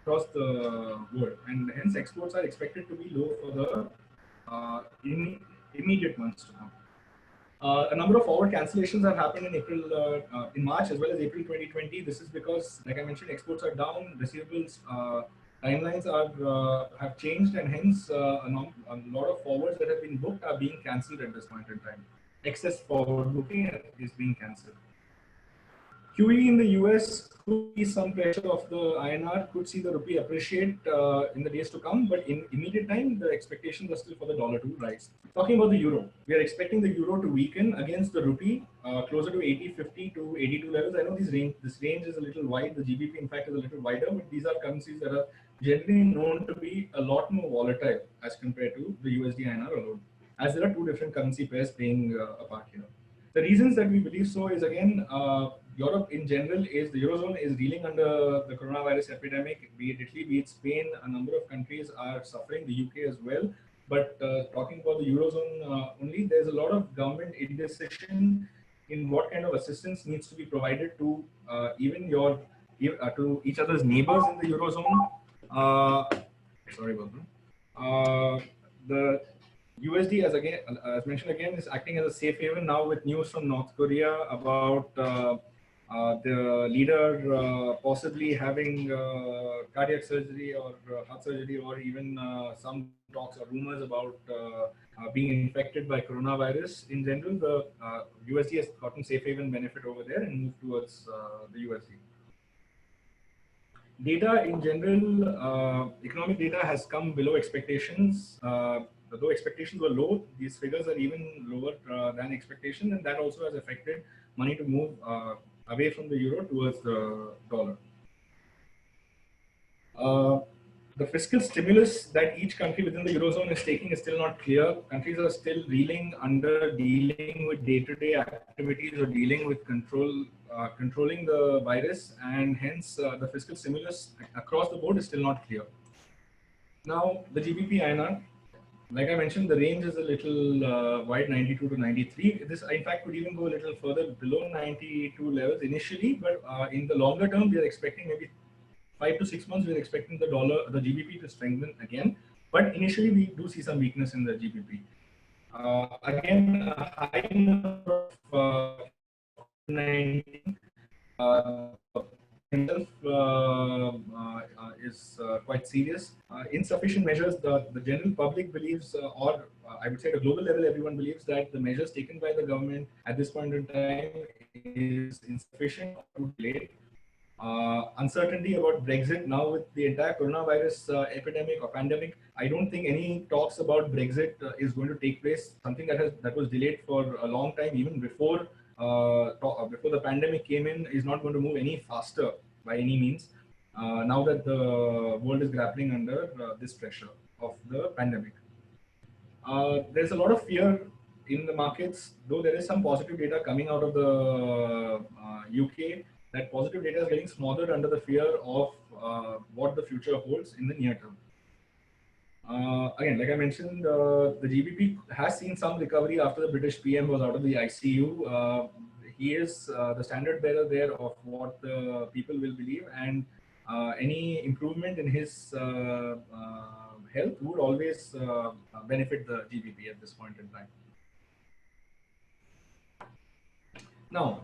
across the world, and hence exports are expected to be low for the immediate months to come. A number of forward cancellations have happened in in March as well as April 2020. This is because, like I mentioned, exports are down, receivables timelines are have changed, and hence a lot of forwards that have been booked are being cancelled at this point in time. Excess forward booking is being cancelled. QE in the US could see some pressure of the INR, could see the rupee appreciate in the days to come, but in immediate time, the expectations are still for the dollar to rise. Talking about the euro, we are expecting the euro to weaken against the rupee closer to 80.50 to 82 levels. I know this range is a little wide. The GBP, in fact, is a little wider, but these are currencies that are generally known to be a lot more volatile as compared to the USD INR alone, as there are two different currency pairs playing a part here. The reasons that we believe so is, again, Europe in general is the Eurozone is reeling under the coronavirus epidemic, be it Italy, be it Spain. A number of countries are suffering, the UK as well. But talking about the Eurozone only, there's a lot of government indecision in what kind of assistance needs to be provided to even to each other's neighbors in the Eurozone. Sorry about that. The USD, as mentioned again, is acting as a safe haven now with news from North Korea about the leader possibly having cardiac surgery or heart surgery, or even some talks or rumors about being infected by coronavirus. In general, the USD has gotten safe haven benefit over there and moved towards the USD. Data in general, economic data has come below expectations. Though expectations were low, these figures are even lower than expectation, and that also has affected money to move away from the euro towards the dollar. The fiscal stimulus that each country within the Eurozone is taking is still not clear. Countries are still reeling under dealing with day-to-day activities or dealing with controlling the virus, and hence the fiscal stimulus across the board is still not clear. Now, the GBP INR, like I mentioned, the range is a little wide, 92 to 93. This, in fact, could even go a little further below 92 levels initially, but in the longer term, we are expecting maybe 5 to 6 months, we're expecting the GBP to strengthen again. But initially, we do see some weakness in the GBP. Again, a high number of COVID-19 himself is quite serious. Insufficient measures, the general public believes, or I would say at a global level, everyone believes that the measures taken by the government at this point in time is insufficient or too late. Uncertainty about Brexit now with the entire coronavirus epidemic or pandemic. I don't think any talks about Brexit is going to take place. Something that was delayed for a long time, even before the pandemic came in, is not going to move any faster by any means. Now that the world is grappling under this pressure of the pandemic, there's a lot of fear in the markets. Though there is some positive data coming out of the UK. That positive data is getting smothered under the fear of what the future holds in the near term. Again, like I mentioned, the GBP has seen some recovery after the British PM was out of the ICU. He is the standard bearer there of what the people will believe, and any improvement in his health would always benefit the GBP at this point in time. Now,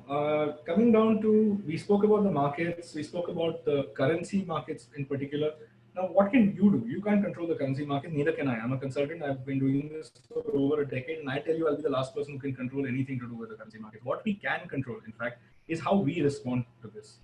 coming down to, we spoke about the markets, we spoke about the currency markets in particular. Now, what can you do? You can't control the currency market, neither can I. I'm a consultant. I've been doing this for over a decade, and I tell you, I'll be the last person who can control anything to do with the currency market. What we can control, in fact, is how we respond to this.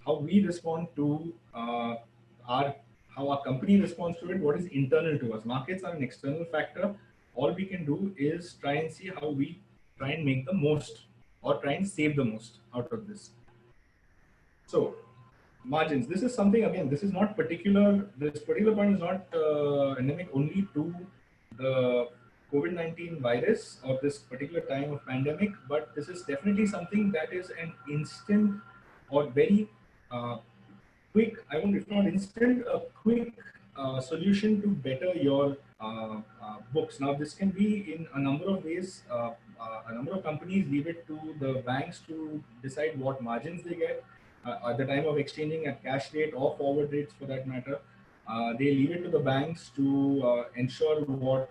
How we respond to how our company responds to it, what is internal to us. Markets are an external factor. All we can do is try and see how we try and make the most or try and save the most out of this. So margins. This is something, again, this is not particular, this particular point is not endemic only to the COVID-19 virus or this particular time of pandemic, but this is definitely something that is an instant or very quick, I won't, if not instant, a quick solution to better your books. Now, this can be in a number of ways. A number of companies leave it to the banks to decide what margins they get at the time of exchanging at cash rate or forward rates for that matter. They leave it to the banks to ensure what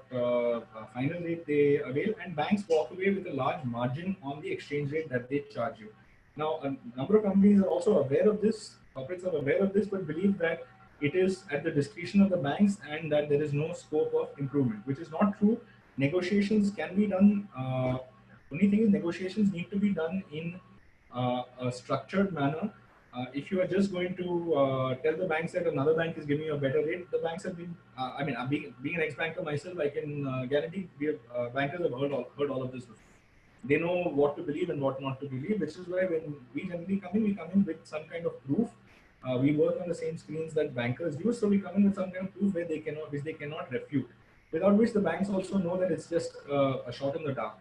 final rate they avail, and banks walk away with a large margin on the exchange rate that they charge you. Now, a number of companies are also aware of this, corporates are aware of this, but believe that it is at the discretion of the banks and that there is no scope of improvement, which is not true. Negotiations can be done. Only thing is, negotiations need to be done in a structured manner. If you are just going to tell the banks that another bank is giving you a better rate, the banks have been, I mean, being an ex-banker myself, I can guarantee bankers have heard all of this before. They know what to believe and what not to believe, which is why when we generally come in, we come in with some kind of proof. We work on the same screens that bankers use, so we come in with some kind of proof which they cannot refute, without which the banks also know that it's just a shot in the dark.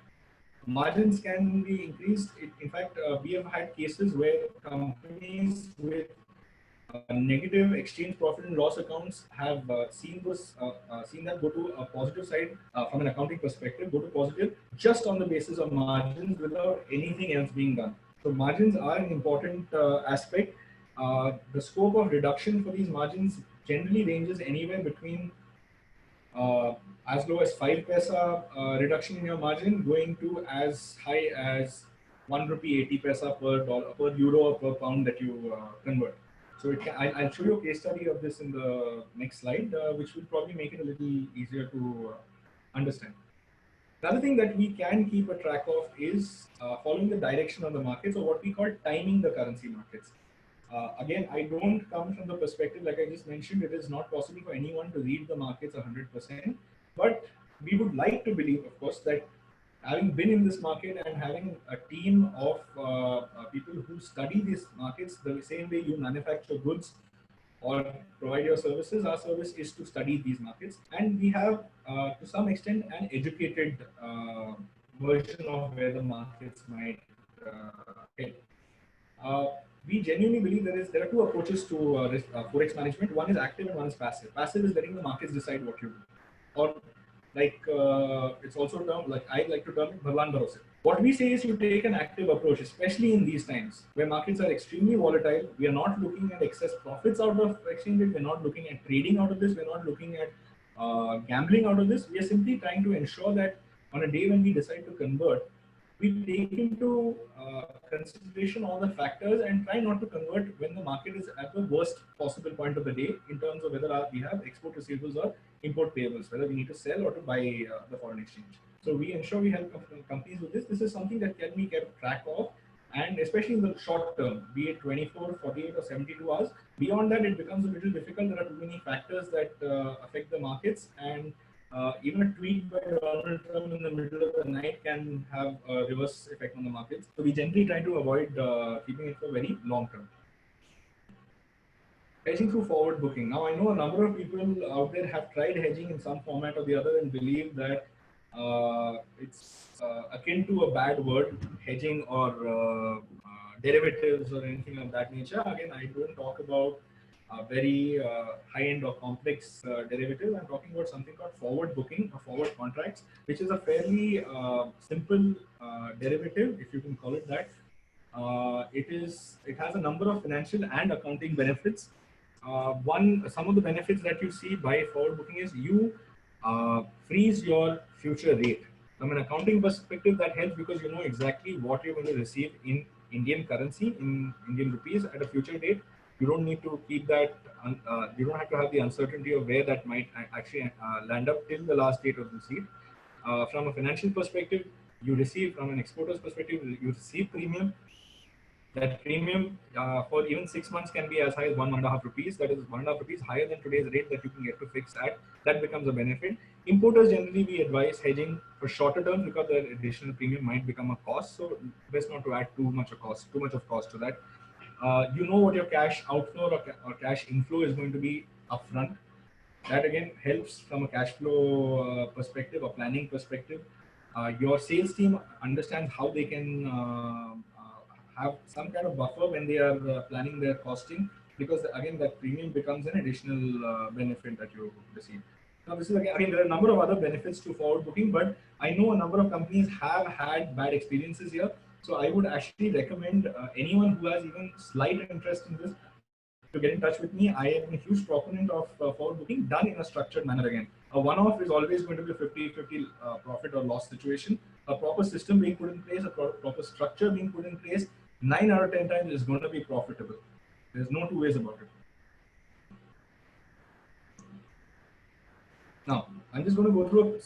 Margins can be increased. In fact, we have had cases where companies with negative exchange profit and loss accounts have seen that go to a positive side from an accounting perspective, go to positive just on the basis of margins without anything else being done. So margins are an important aspect. The scope of reduction for these margins generally ranges anywhere between as low as 5 paisa reduction in your margin, going to as high as 1 rupee 80 paisa per dollar, per euro or per pound that you convert. So I'll show you a case study of this in the next slide, which will probably make it a little easier to understand. Another thing that we can keep a track of is following the direction of the markets, or what we call timing the currency markets. Again, I don't come from the perspective, like I just mentioned, it is not possible for anyone to read the markets 100%. But we would like to believe, of course, that having been in this market and having a team of people who study these markets the same way you manufacture goods or provide your services, our service is to study these markets. And we have, to some extent, an educated version of where the markets might head. We genuinely believe there are two approaches to forex management. One is active and one is passive. Passive is letting the markets decide what you do, or like it's also termed, like I like to term it, Bhagwan Bharose. What we say is you take an active approach, especially in these times where markets are extremely volatile. We are not looking at excess profits out of exchange rate. We're not looking at trading out of this. We're not looking at gambling out of this. We are simply trying to ensure that on a day when we decide to convert, we take into consideration all the factors and try not to convert when the market is at the worst possible point of the day in terms of whether we have export receivables or import payables, whether we need to sell or to buy the foreign exchange. So we ensure we help companies with this. This is something that can be kept track of, and especially in the short term, be it 24, 48 or 72 hours. Beyond that, it becomes a little difficult. There are too many factors that affect the markets, and even a tweet by Donald Trump in the middle of the night can have a reverse effect on the markets. So we generally try to avoid keeping it for very long term. Hedging through forward booking. Now, I know a number of people out there have tried hedging in some format or the other and believe that it's akin to a bad word, hedging or derivatives or anything of that nature. Again, I don't talk about very high-end or complex derivative. I'm talking about something called forward booking or forward contracts, which is a fairly simple derivative, if you can call it that. It has a number of financial and accounting benefits. Some of the benefits that you see by forward booking is you freeze your future rate. From an accounting perspective, that helps because you know exactly what you're going to receive in Indian currency, in Indian rupees at a future date. You don't need to keep that, you don't have to have the uncertainty of where that might actually land up till the last date of receipt. From a financial perspective, you receive, from an exporter's perspective, you receive premium. That premium for even 6 months can be as high as 1.5 rupees. That is 1.5 rupees higher than today's rate that you can get to fix at. That becomes a benefit. Importers generally we advise hedging for shorter terms because the additional premium might become a cost. So best not to add too much of cost to that. You know what your cash outflow or cash inflow is going to be upfront. That again helps from a cash flow perspective or planning perspective. Your sales team understands how they can have some kind of buffer when they are planning their costing, because again that premium becomes an additional benefit that you receive. Now this is again there are a number of other benefits to forward booking, but I know a number of companies have had bad experiences here. So I would actually recommend anyone who has even slight interest in this to get in touch with me. I am a huge proponent of forward booking done in a structured manner again. A one-off is always going to be a 50-50 profit or loss situation. A proper system being put in place, a proper structure being put in place, 9 out of 10 times is going to be profitable. There's no two ways about it. Now, I'm just going to go through a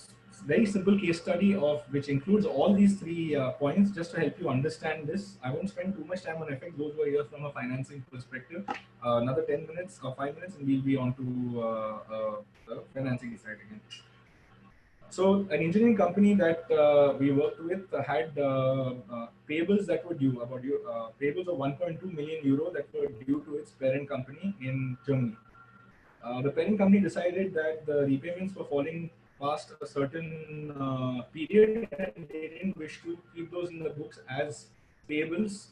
very simple case study of which includes all these three points just to help you understand this. I won't spend too much time on FX. Those were here from a financing perspective. Another 10 minutes or 5 minutes, and we'll be on to the financing side again. So, an engineering company that we worked with had payables that were due, payables of 1.2 million euro that were due to its parent company in Germany. The parent company decided that the repayments were falling past a certain period, and they didn't wish to keep those in the books as payables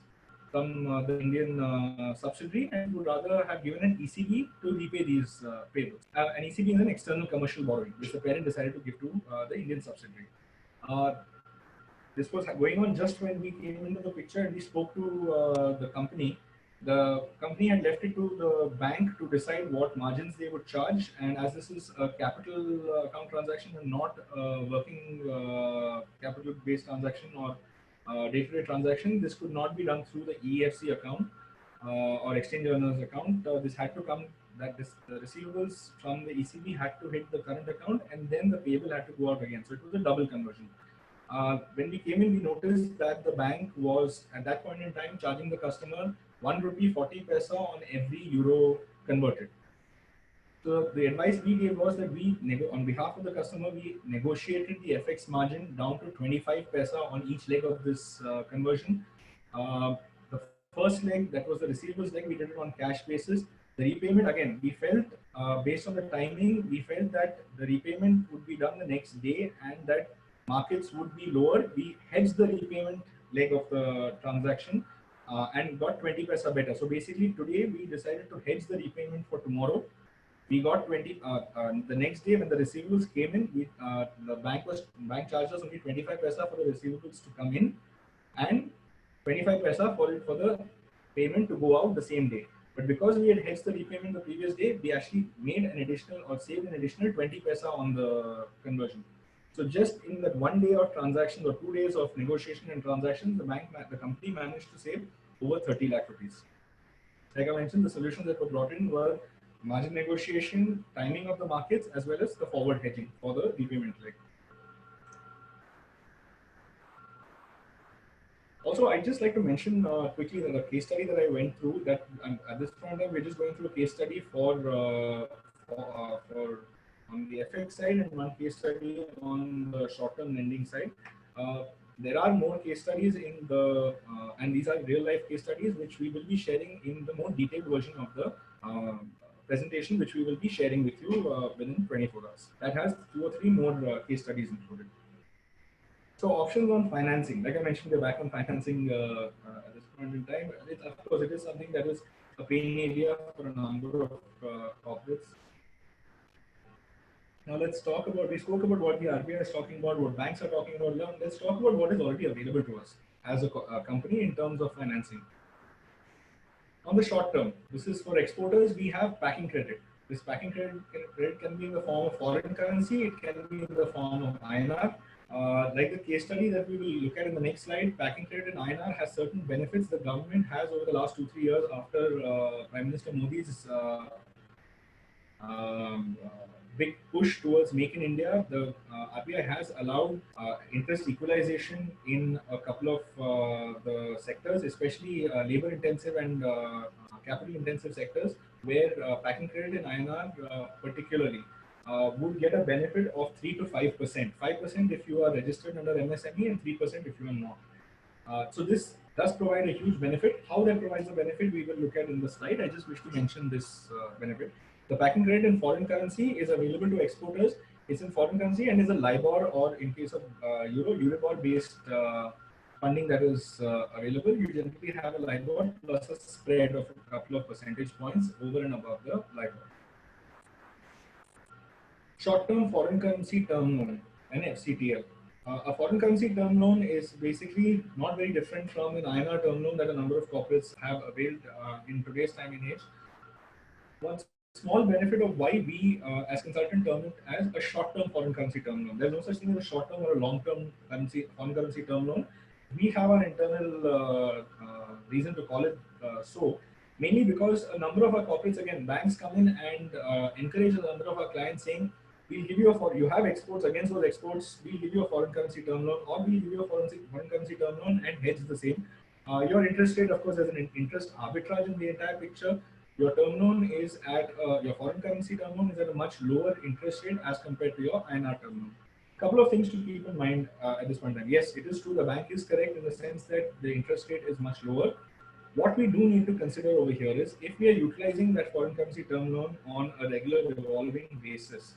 from the Indian subsidiary, and would rather have given an ECB to repay these payables. An ECB is an external commercial borrowing, which the parent decided to give to the Indian subsidiary. This was going on just when we came into the picture, and we spoke to the company. The company had left it to the bank to decide what margins they would charge, and as this is a capital account transaction and not a working capital-based transaction or day-to-day transaction, this could not be done through the EFC account or exchange earners account. This had to come the receivables from the ECB had to hit the current account, and then the payable had to go out again. So it was a double conversion. When we came in, we noticed that the bank was at that point in time charging the customer 1 rupee 40 paisa on every euro converted. So the advice we gave was that on behalf of the customer, we negotiated the FX margin down to 25 paisa on each leg of this conversion. The first leg, that was the receivables leg, we did it on cash basis. The repayment, again, we felt based on the timing, we felt that the repayment would be done the next day and that markets would be lower. We hedged the repayment leg of the transaction and got 20 paisa better. So basically today we decided to hedge the repayment for tomorrow. We got 20 the next day when the receivables came in, the bank charged us only 25 paisa for the receivables to come in and 25 paisa for the payment to go out the same day. But because we had hedged the repayment the previous day, we actually made an additional or saved an additional 20 paisa on the conversion. So just in that 1 day of transactions or 2 days of negotiation and transactions, the company managed to save over 30 lakh rupees. Like I mentioned, the solutions that were brought in were margin negotiation, timing of the markets, as well as the forward hedging for the repayment leg. Also, I'd just like to mention quickly that the case study that I went through, that at this point in time, we're just going through a case study for on the FX side and one case study on the short-term lending side. There are more case studies in the, and these are real-life case studies, which we will be sharing in the more detailed version of the presentation, which we will be sharing with you within 24 hours. That has 2 or 3 more case studies included. So options on financing, like I mentioned, we're back on financing at this point in time. Of course, it is something that is a pain area for a number of corporates. Now let's talk about, we spoke about what the RBI is talking about, what banks are talking about. Now let's talk about what is already available to us as a company in terms of financing. On the short term, this is for exporters, we have packing credit. This packing credit can be in the form of foreign currency, it can be in the form of INR. Like the case study that we will look at in the next slide, packing credit in INR has certain benefits the government has over the last 2-3 years after Prime Minister Modi's big push towards Make in India, the RBI has allowed interest equalization in a couple of the sectors, especially labor intensive and capital intensive sectors, where packing credit in INR particularly would get a benefit of 3 to 5%. 5% if you are registered under MSME and 3% if you are not. So this does provide a huge benefit. How that provides a benefit, we will look at in the slide. I just wish to mention this benefit. The packing credit in foreign currency is available to exporters. It's in foreign currency and is a LIBOR, or in case of Euribor based funding that is available. You generally have a LIBOR plus a spread of a couple of percentage points over and above the LIBOR. Short-term foreign currency term loan, an FCTL. A foreign currency term loan is basically not very different from an INR term loan that a number of corporates have availed in today's time and age. One small benefit of why we, as consultant, term it as a short-term foreign currency term loan. There's no such thing as a short-term or a long-term foreign currency term loan. We have our internal reason to call it so, mainly because a number of our corporates, again, banks come in and encourage a number of our clients saying, we'll give you you have exports, against those exports, we'll give you a foreign currency term loan, or we'll give you a foreign currency term loan and hedge the same. Your interest rate, of course, there's an interest arbitrage in the entire picture. Your term loan is at, your foreign currency term loan is at a much lower interest rate as compared to your INR term loan. Couple of things to keep in mind at this point in time. Yes, it is true, the bank is correct in the sense that the interest rate is much lower. What we do need to consider over here is, if we are utilizing that foreign currency term loan on a regular revolving basis,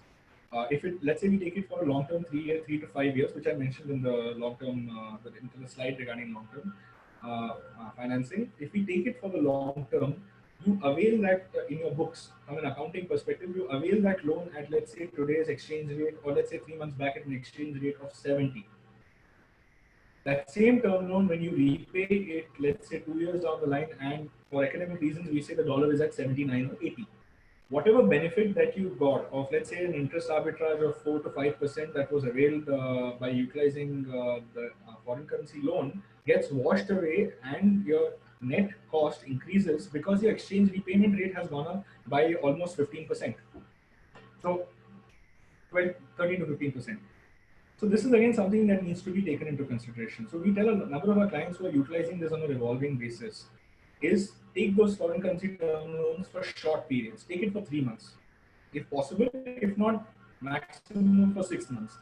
if it, let's say we take it for a long-term 3 to 5 years, which I mentioned in the long-term, in the slide regarding long-term financing. If we take it for the long-term, you avail that in your books from an accounting perspective, you avail that loan at, let's say, today's exchange rate, or let's say 3 months back at an exchange rate of 70. That same term loan, when you repay it, let's say 2 years down the line, and for academic reasons, we say the dollar is at 79 or 80. Whatever benefit that you got of, let's say, an interest arbitrage of 4 to 5% that was availed by utilizing the foreign currency loan gets washed away, and your net cost increases because your exchange repayment rate has gone up by almost 15%. So 13 to 15%. So this is again something that needs to be taken into consideration. So we tell a number of our clients who are utilizing this on a revolving basis is, take those foreign currency term loans for short periods. Take it for 3 months, if possible. If not, maximum for 6 months.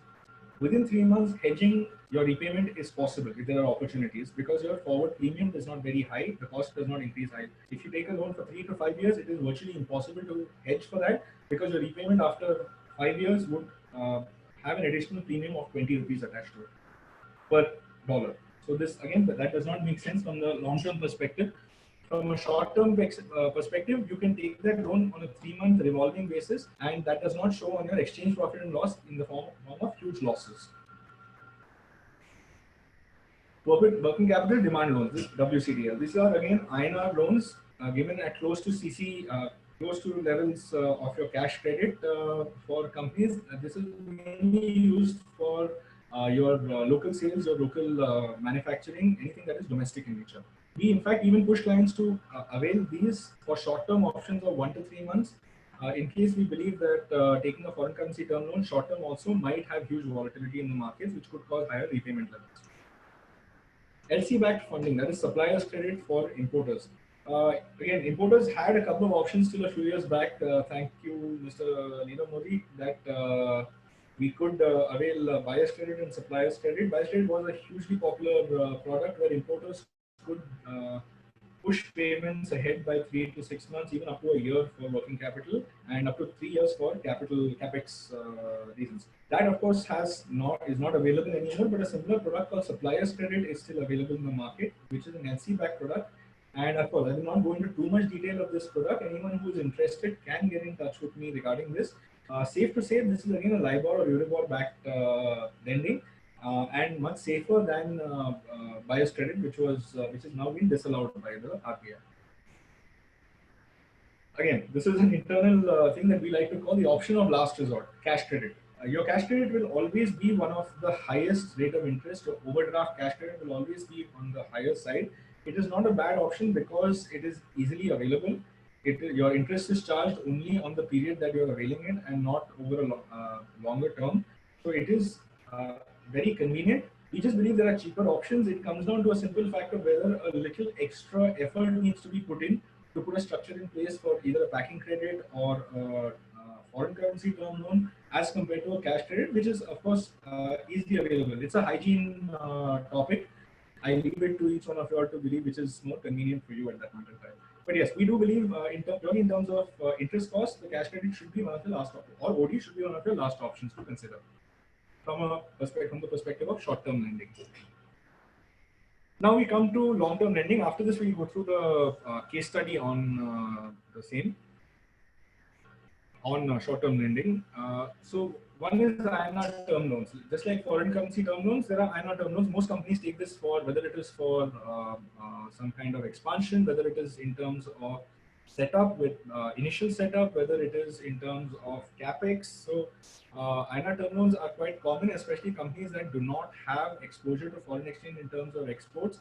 Within 3 months, hedging your repayment is possible if there are opportunities, because your forward premium is not very high, the cost does not increase high. If you take a loan for 3 to 5 years, it is virtually impossible to hedge for that, because your repayment after 5 years would have an additional premium of 20 rupees attached to it per dollar. So this, again, that does not make sense from the long-term perspective. From a short-term perspective, you can take that loan on a 3-month revolving basis, and that does not show on your exchange profit and loss in the form of huge losses. Working capital demand loans, WCDL. These are again INR loans given at close to CC, close to levels of your cash credit for companies. This is mainly used for your local sales, your local manufacturing, anything that is domestic in nature. We, in fact, even push clients to avail these for short-term options of 1 to 3 months, in case we believe that taking a foreign currency term loan short-term also might have huge volatility in the markets, which could cause higher repayment levels. LC-backed funding, that is suppliers credit for importers. Again, importers had a couple of options till a few years back. Thank you, Mr. Neerav Modi, that we could avail buyer's credit and supplier's credit. Buyer's credit was a hugely popular product where importers could push payments ahead by 3 to 6 months, even up to a year for working capital, and up to 3 years for capex reasons. That, of course, is not available anymore, but a similar product called supplier's credit is still available in the market, which is an LC-backed product. And of course, I will not go into too much detail of this product. Anyone who is interested can get in touch with me regarding this. Safe to say, this is again a LIBOR or Euribor backed lending, and much safer than buyer's credit, which is now been disallowed by the RBI. Again, this is an internal thing that we like to call the option of last resort, cash credit. Your cash credit will always be one of the highest rate of interest. Your overdraft cash credit will always be on the higher side. It is not a bad option because it is easily available. your interest is charged only on the period that you're availing it and not over a longer term. So it is very convenient. We just believe there are cheaper options. It comes down to a simple fact of whether a little extra effort needs to be put in to put a structure in place for either a packing credit or a foreign currency term loan as compared to a cash credit, which is of course easily available. It's a hygiene topic. I leave it to each one of you all to believe which is more convenient for you at that point in time. But yes, we do believe purely in terms of interest cost, the cash credit should be one of the last options, or OD should be one of your last options to consider from the perspective of short-term lending. Now we come to long-term lending. After this, we'll go through the case study on the same. On short-term lending. So one is INR term loans. Just like foreign currency term loans, there are INR term loans. Most companies take this for whether it is for some kind of expansion, whether it is in terms of setup with initial setup, whether it is in terms of capex. So INR term loans are quite common, especially companies that do not have exposure to foreign exchange in terms of exports.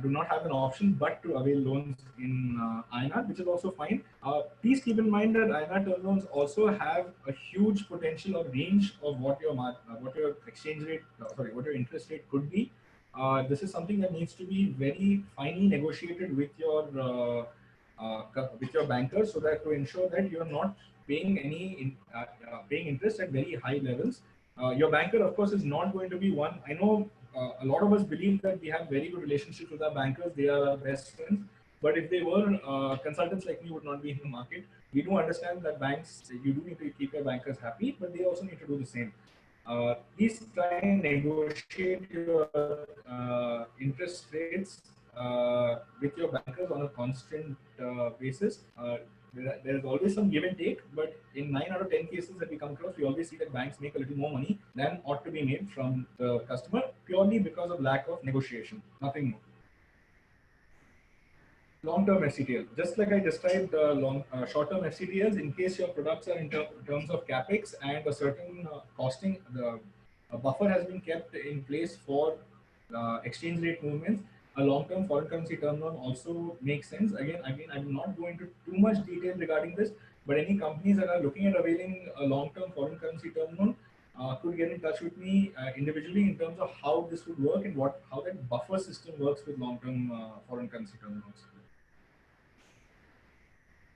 Do not have an option but to avail loans in INR, which is also fine. Please keep in mind that INR term loans also have a huge potential or range of what your exchange rate, what your interest rate could be. This is something that needs to be very finely negotiated with your banker, so that to ensure that you are not paying paying interest at very high levels. Your banker, of course, is not going to be one. I know a lot of us believe that we have very good relationships with our bankers. They are our best friends. But if they were consultants like me, would not be in the market. We do understand that banks, you do need to keep your bankers happy, but they also need to do the same. Please try and negotiate your interest rates with your bankers on a constant basis. There is always some give and take, but in 9 out of 10 cases that we come across, we always see that banks make a little more money than ought to be made from the customer purely because of lack of negotiation, nothing more. Long-term FCTL, just like I described short-term FCTLs, in case your products are in terms of capex and a certain costing, a buffer has been kept in place for exchange rate movements. A long-term foreign currency term loan also makes sense. Again, I'm not going into too much detail regarding this, but any companies that are looking at availing a long-term foreign currency term loan could get in touch with me individually in terms of how this would work and how that buffer system works with long-term foreign currency term loans.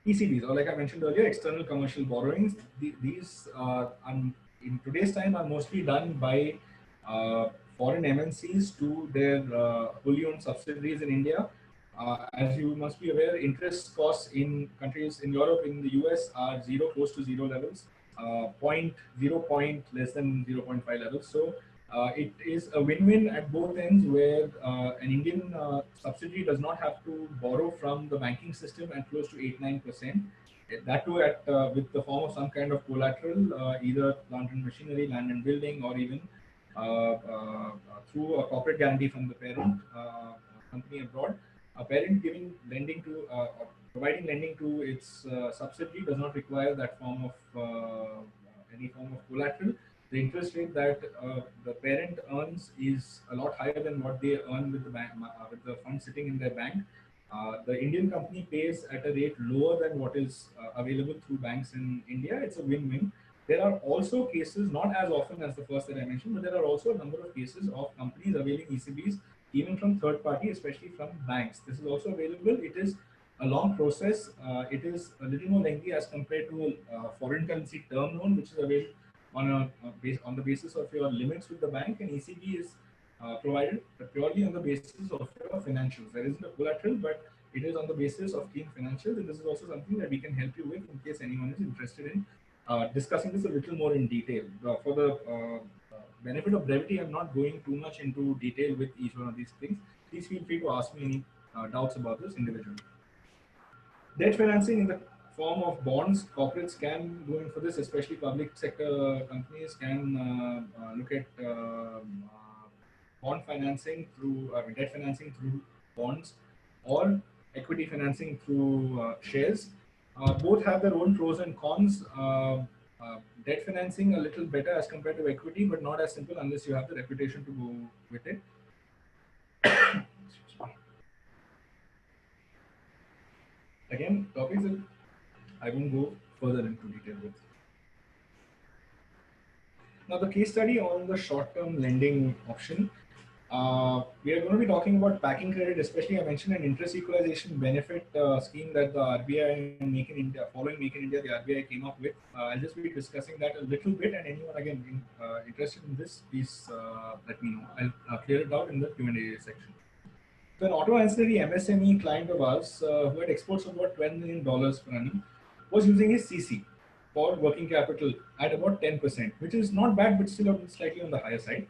ECBs, or like I mentioned earlier, external commercial borrowings. These in today's time are mostly done by foreign MNCs to their wholly owned subsidiaries in India. As you must be aware, interest costs in countries in Europe, in the US, are close to zero levels, less than 0.5 levels. So it is a win-win at both ends, where an Indian subsidiary does not have to borrow from the banking system at close to 8-9%. That too with the form of some kind of collateral, either plant and machinery, land and building, or even through a corporate guarantee from the parent company abroad. A parent giving lending to or providing lending to its subsidiary does not require that form of any form of collateral. The interest rate that the parent earns is a lot higher than what they earn with the bank, with the funds sitting in their bank. The Indian company pays at a rate lower than what is available through banks in India. It's a win-win. There are also cases, not as often as the first that I mentioned, but there are also a number of cases of companies availing ECBs even from third party, especially from banks. This is also available. It is a long process. It is a little more lengthy as compared to a foreign currency term loan, which is available on the basis of your limits with the bank, and ECB is provided purely on the basis of your financials. There isn't a collateral, but it is on the basis of clean financials, and this is also something that we can help you with in case anyone is interested in discussing this a little more in detail. For the benefit of brevity, I'm not going too much into detail with each one of these things. Please feel free to ask me any doubts about this individually. Debt financing in the form of bonds, corporates can go in for this, especially public sector companies can look at bond financing through debt financing through bonds, or equity financing through shares. Both have their own pros and cons. Debt financing a little better as compared to equity, but not as simple unless you have the reputation to go with it. Again, topics that I won't go further into detail with. Now, the case study on the short-term lending option, we are going to be talking about packing credit, especially I mentioned an interest equalization benefit scheme that the RBI and Make in India, following Make in India, the RBI came up with. I'll just be discussing that a little bit, and anyone again interested in this, please let me know. I'll clear it out in the Q&A section. So an auto ancillary MSME client of ours who had exports of about $12 million per annum was using his CC for working capital at about 10%, which is not bad, but still slightly on the higher side.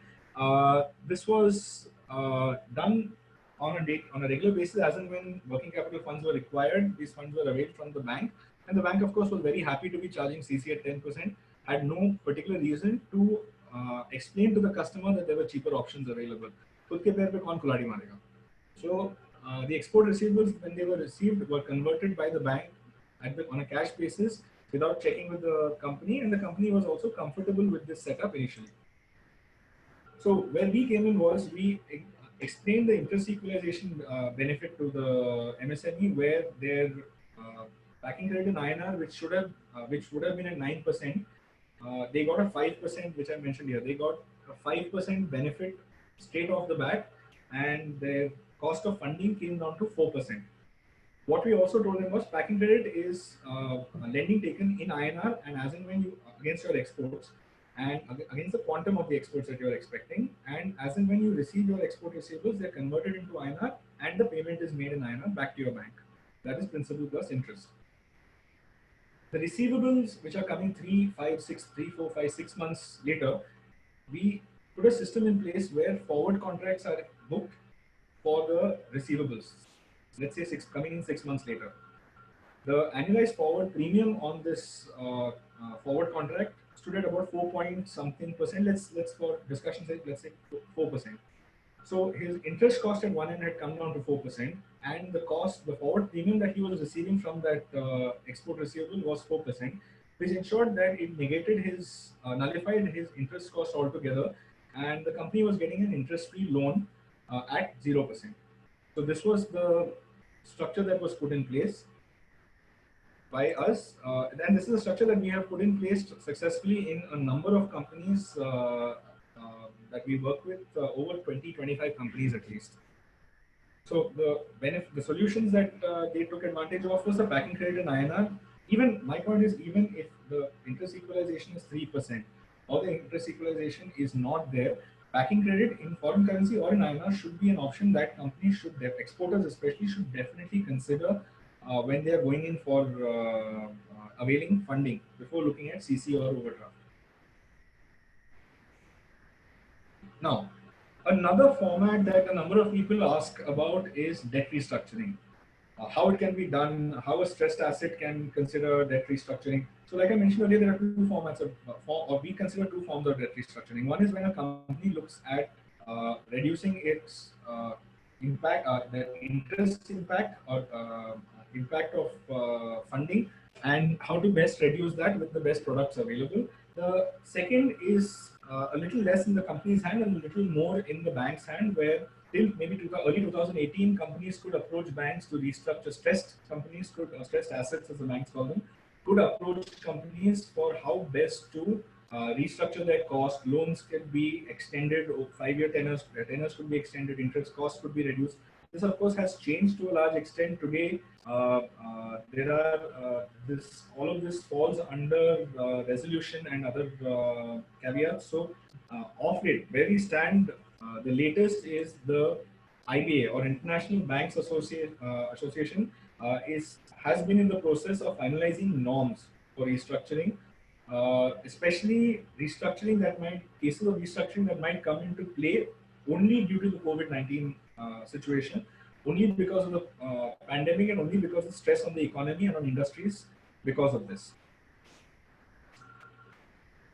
This was done on a regular basis as and when working capital funds were required. These funds were availed from the bank, and the bank, of course, was very happy to be charging CC at 10%. Had no particular reason to explain to the customer that there were cheaper options available. खुद के पैर पे कौन कुल्हाड़ी मारेगा? So the export receivables, when they were received, were converted by the bank on a cash basis without checking with the company, and the company was also comfortable with this setup initially. So where we came in was we explained the interest equalization benefit to the MSME, where their packing credit in INR, which would have been at 9%, they got a 5%, which I mentioned here. They got a 5% benefit straight off the bat, and their cost of funding came down to 4%. What we also told them was packing credit is lending taken in INR and as and when you against your exports and against the quantum of the exports that you're expecting, and as and when you receive your export receivables, they're converted into INR and the payment is made in INR back to your bank. That is principal plus interest. The receivables which are coming 3, 5, 6, 3, 4, 5, 6 months later, we put a system in place where forward contracts are booked for the receivables. Let's say coming in 6 months later. The annualized forward premium on this forward contract stood at about 4 point something percent. Let's for discussion's sake, let's say 4%. So his interest cost at one end had come down to 4%, and the forward premium that he was receiving from that export receivable was 4%, which ensured that it nullified his interest cost altogether, and the company was getting an interest-free loan at 0%. So this was the structure that was put in place by us, and this is a structure that we have put in place successfully in a number of companies that we work with, over 20-25 companies at least. So the solutions that they took advantage of was the packing credit in INR. Even my point is, even if the interest equalization is 3% or the interest equalization is not there, packing credit in foreign currency or in INR should be an option that companies exporters especially should definitely consider when they are going in for availing funding before looking at CC or overdraft. Now, another format that a number of people ask about is debt restructuring. How it can be done, how a stressed asset can consider debt restructuring. So like I mentioned earlier, there are two formats or we consider two forms of debt restructuring. One is when a company looks at reducing its impact, the interest impact or impact of funding, and how to best reduce that with the best products available. The second is a little less in the company's hand and a little more in the bank's hand, where till maybe early 2018, companies could approach banks to restructure stressed companies, stressed assets as the banks call them, could approach companies for how best to restructure their cost. Loans can be extended, 5-year tenors could be extended, interest costs could be reduced. This, of course, has changed to a large extent. Today, there are all of this falls under resolution and other caveats. So, of late, where we stand, the latest is the IBA or International Banks Association has been in the process of finalizing norms for restructuring, especially cases of restructuring that might come into play only due to the COVID-19 situation, only because of the pandemic and only because of stress on the economy and on industries because of this.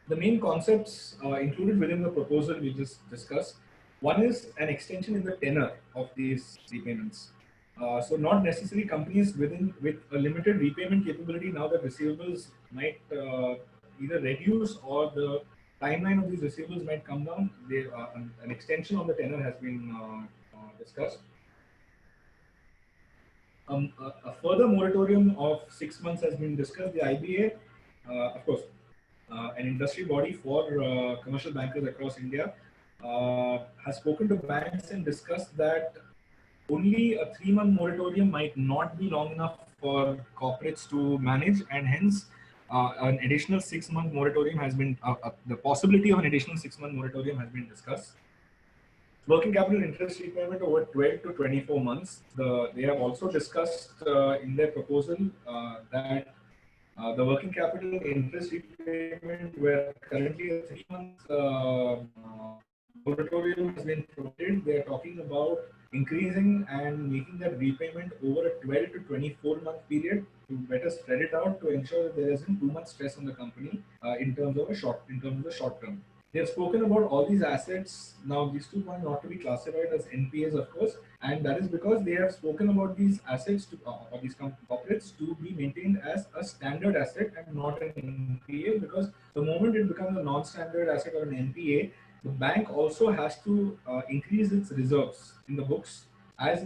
The main concepts included within the proposal we just discussed. One is an extension in the tenor of these repayments. So not necessarily companies with a limited repayment capability, now that receivables might either reduce or the timeline of these receivables might come down. An extension on the tenor has been discussed. a further moratorium of 6 months has been discussed. The IBA, of course, an industry body for commercial bankers across India, has spoken to banks and discussed that only a 3 month moratorium might not be long enough for corporates to manage, and hence an additional 6 month moratorium has been, the possibility of an additional 6 month moratorium has been discussed. Working capital interest repayment over 12 to 24 months. They have also discussed in their proposal that the working capital interest repayment, where currently a 3 month moratorium has been provided, they are talking about increasing and making that repayment over a 12 to 24 month period to better spread it out to ensure that there isn't too much stress on the company in terms of the short term. They have spoken about all these assets. Now, these two points not to be classified as NPAs, of course, and that is because they have spoken about these assets to, or these corporates to be maintained as a standard asset and not an NPA. Because the moment it becomes a non-standard asset or an NPA, the bank also has to increase its reserves in the books. As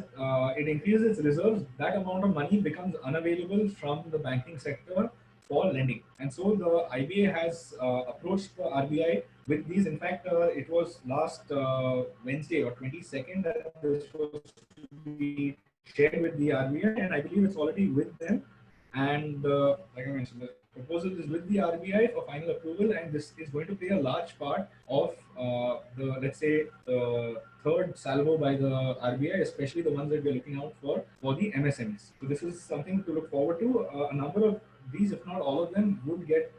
it increases its reserves, that amount of money becomes unavailable from the banking sector for lending. And so the IBA has approached the RBI with these. In fact, it was last Wednesday or 22nd that this was to be shared with the RBI, and I believe it's already with them. And like I mentioned, the proposal is with the RBI for final approval, and this is going to play a large part of the, let's say, the third salvo by the RBI, especially the ones that we're looking out for the MSMEs. So this is something to look forward to. A number of these, if not all of them, would get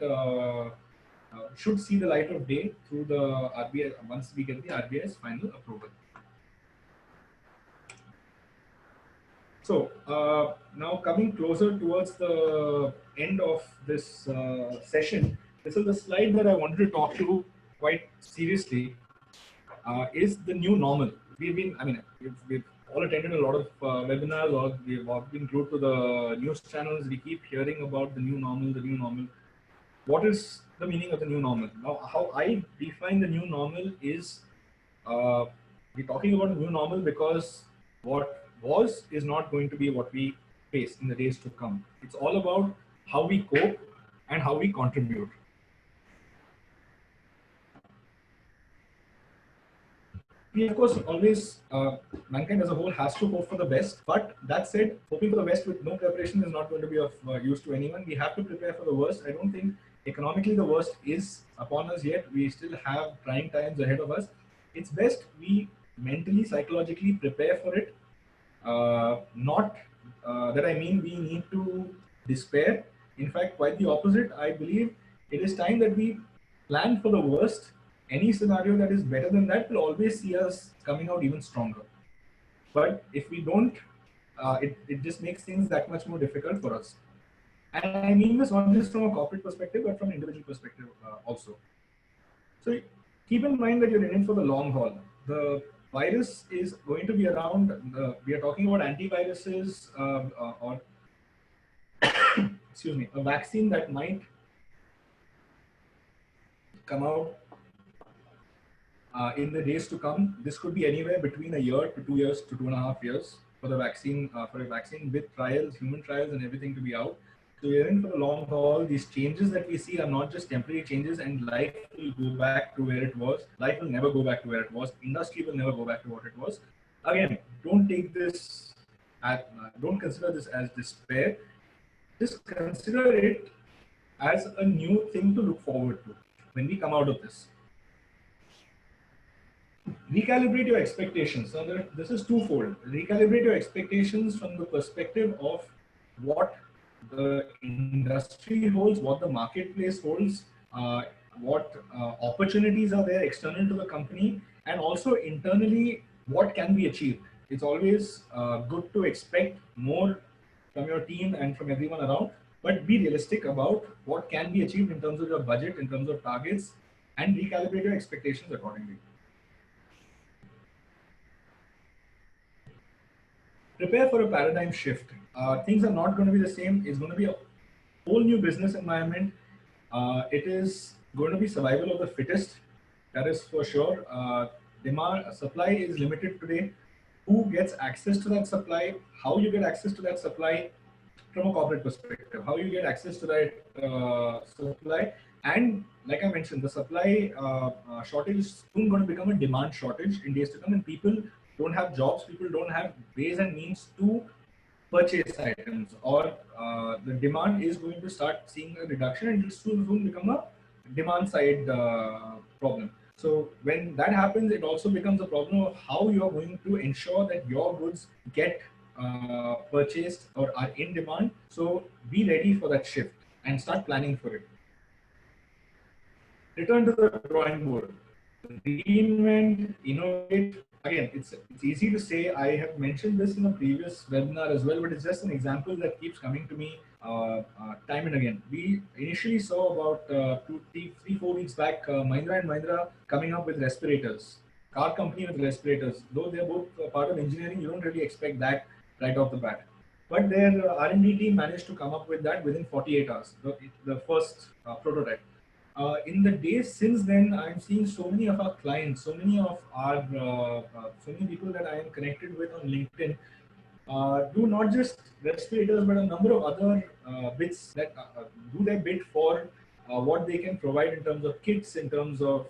should see the light of day through the RBI once we get the RBI's final approval. So now coming closer towards the end of this session, this is the slide that I wanted to talk to quite seriously. Is the new normal. We've all attended a lot of webinars, or we've all been glued to the news channels. We keep hearing about the new normal, the new normal. What is the meaning of the new normal? Now, how I define the new normal is we're talking about a new normal because what was is not going to be what we face in the days to come. It's all about how we cope and how we contribute. We, of course, always, mankind as a whole has to hope for the best. But that said, hoping for the best with no preparation is not going to be of use to anyone. We have to prepare for the worst. I don't think economically the worst is upon us yet. We still have trying times ahead of us. It's best we mentally, psychologically prepare for it. Not that I mean we need to despair. In fact, quite the opposite. I believe it is time that we plan for the worst. Any scenario that is better than that will always see us coming out even stronger. But if we don't, it just makes things that much more difficult for us. And I mean this not just from a corporate perspective, but from an individual perspective also. So keep in mind that you're in it for the long haul. The virus is going to be around. We are talking about antiviruses or excuse me, a vaccine that might come out in the days to come. This could be anywhere between a year to 2 years to 2.5 years for the vaccine, for a vaccine with trials, human trials, and everything to be out. So we're in for the long haul. These changes that we see are not just temporary changes, and life will go back to where it was. Life will never go back to where it was. Industry will never go back to what it was. Again, don't take this, don't consider this as despair. Just consider it as a new thing to look forward to when we come out of this. Recalibrate your expectations. Now, this is twofold. Recalibrate your expectations from the perspective of what the industry holds, what the marketplace holds, what opportunities are there external to the company, and also internally what can be achieved. It's always good to expect more from your team and from everyone around, but be realistic about what can be achieved in terms of your budget, in terms of targets, and recalibrate your expectations accordingly. Prepare for a paradigm shift. Things are not going to be the same. It's going to be a whole new business environment. It is going to be survival of the fittest. That is for sure. Demand, supply is limited today. who gets access to that supply, how you get access to that supply from a corporate perspective, how you get access to that supply. And like I mentioned, the supply shortage is soon going to become a demand shortage in days to come, and people don't have jobs, people don't have ways and means to purchase items, or the demand is going to start seeing a reduction, and it will soon become a demand side problem. So when that happens, it also becomes a problem of how you are going to ensure that your goods get purchased or are in demand. So be ready for that shift and start planning for it. Return to the drawing board. Reinvent, innovate. Again, it's easy to say. I have mentioned this in a previous webinar as well, but it's just an example that keeps coming to me time and again. We initially saw about 4 weeks back, Mahindra and Mahindra coming up with respirators. Car company with respirators. Though they're both part of engineering, you don't really expect that right off the bat. But their R&D team managed to come up with that within 48 hours, the first prototype. In the days since then, I'm seeing so many of our clients, so many people that I am connected with on LinkedIn do not just respirators, but a number of other bits that do their bit for what they can provide in terms of kits, in terms of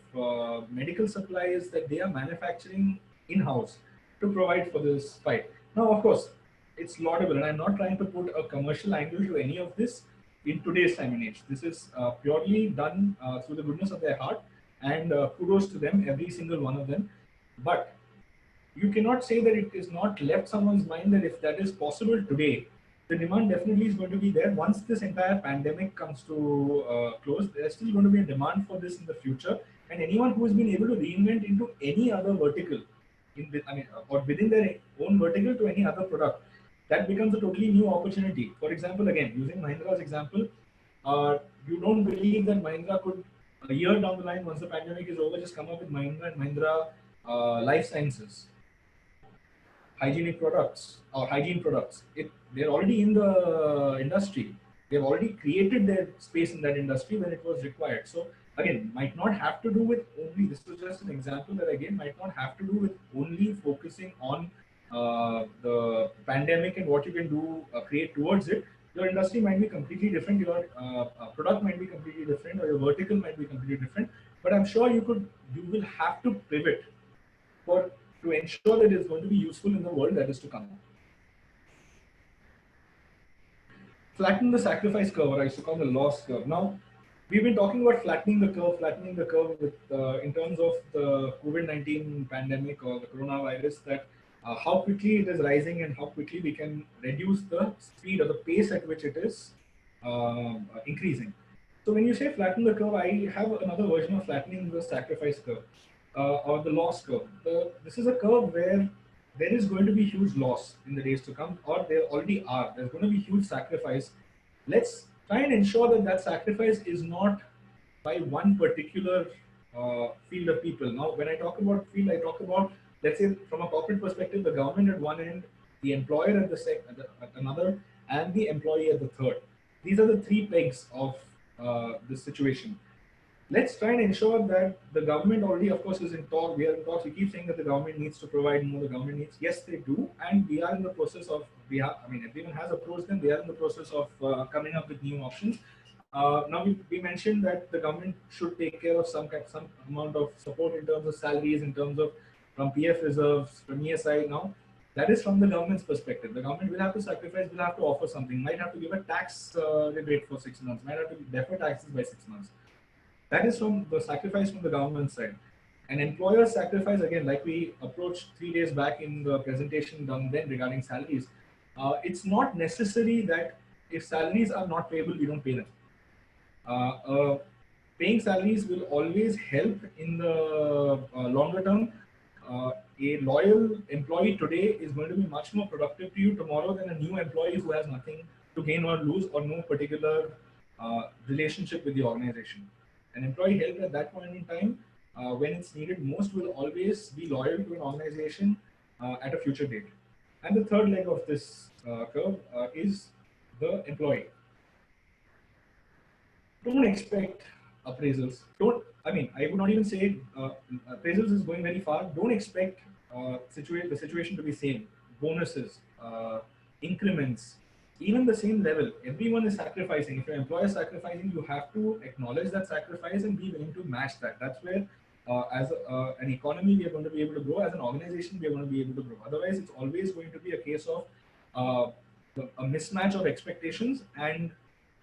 medical supplies that they are manufacturing in-house to provide for this fight. Now, of course, it's laudable, and I'm not trying to put a commercial angle to any of this in today's time and age. This is purely done through the goodness of their heart, and kudos to them, every single one of them. But you cannot say that it is not left someone's mind that if that is possible today, the demand definitely is going to be there. Once this entire pandemic comes to close, there's still going to be a demand for this in the future. And anyone who has been able to reinvent into any other vertical, or within their own vertical to any other product, that becomes a totally new opportunity. For example, again, using Mahindra's example, you don't believe that Mahindra could, a year down the line, once the pandemic is over, just come up with Mahindra and Mahindra Life Sciences hygienic products or hygiene products. They're already in the industry. They've already created their space in that industry when it was required. So again, might not have to do with only, this was just an example that again might not have to do with only focusing on the pandemic and what you can do, create towards it. Your industry might be completely different, your product might be completely different, or your vertical might be completely different. But I'm sure you will have to pivot for to ensure that it's going to be useful in the world that is to come. Flatten the sacrifice curve, or I used to call the loss curve. Now, we've been talking about flattening the curve with, in terms of the COVID-19 pandemic or the coronavirus, that how quickly it is rising and how quickly we can reduce the speed or the pace at which it is increasing. So when you say flatten the curve, I have another version of flattening the sacrifice curve. Or the loss curve. This is a curve where there is going to be huge loss in the days to come, or there already are. There's going to be huge sacrifice. Let's try and ensure that that sacrifice is not by one particular field of people. Now, when I talk about field, I talk about, let's say, from a corporate perspective, the government at one end, the employer at another, and the employee at the third. These are the three pegs of this situation. Let's try and ensure that the government already, of course, is in talk. We are in talks. We keep saying that the government needs to provide more. The government needs, yes, they do, and we are in the process of. Everyone has approached them. We are in the process of coming up with new options. Now we mentioned that the government should take care of some amount of support in terms of salaries, in terms of from PF reserves, from ESI. Now that is from the government's perspective. The government will have to sacrifice, will have to offer something. Might have to give a tax rebate for 6 months. Might have to defer taxes by 6 months. That is from the sacrifice from the government side. An employer's sacrifice, again, like we approached 3 days back in the presentation done then regarding salaries, it's not necessary that if salaries are not payable, we don't pay them. Paying salaries will always help in the longer term. A loyal employee today is going to be much more productive to you tomorrow than a new employee who has nothing to gain or lose, or no particular relationship with the organization. An employee helped at that point in time, when it's needed most, will always be loyal to an organization at a future date. And the third leg of this curve is the employee. Don't expect appraisals. I would not even say appraisals is going very far. Don't expect the situation to be same. Bonuses, increments, even the same level. Everyone is sacrificing. If your employer is sacrificing, you have to acknowledge that sacrifice and be willing to match that. That's where, an economy, we are going to be able to grow. As an organization, we are going to be able to grow. Otherwise, it's always going to be a case of uh, a mismatch of expectations and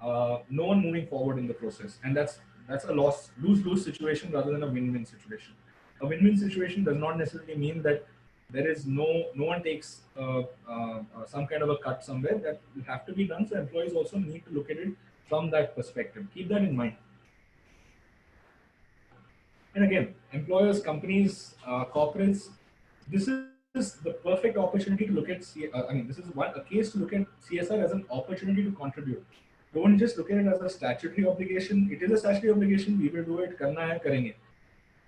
no one moving forward in the process. And that's a lose-lose situation rather than a win-win situation. A win-win situation does not necessarily mean that there is no one takes some kind of a cut somewhere. That will have to be done. So employees also need to look at it from that perspective. Keep that in mind. And again, employers, companies, corporates, this is the perfect opportunity to look at. I mean, this is a case to look at CSR as an opportunity to contribute. Don't just look at it as a statutory obligation. It is a statutory obligation. We will do it. Karna hai, karenge.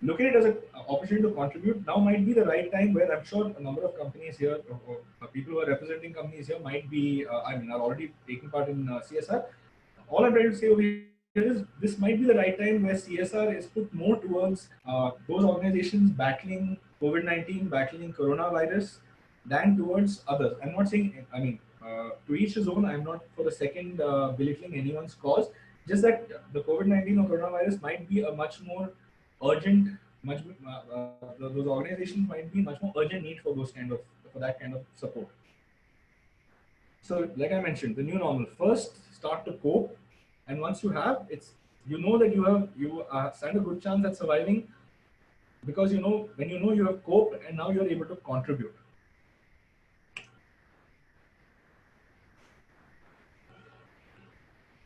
Look at it as an opportunity to contribute. Now might be the right time where I'm sure a number of companies here, or people who are representing companies here, might be, are already taking part in CSR. All I'm trying to say over here is this might be the right time where CSR is put more towards those organizations battling COVID-19, battling coronavirus, than towards others. I'm not saying, I mean, to each his own. I'm not for a second belittling anyone's cause. Just that the COVID-19 or coronavirus might be a much more urgent, those organizations might be much more urgent need for that kind of support. So, like I mentioned, the new normal. First, start to cope, and once you have, that you stand a good chance at surviving, because when you have coped and now you're able to contribute.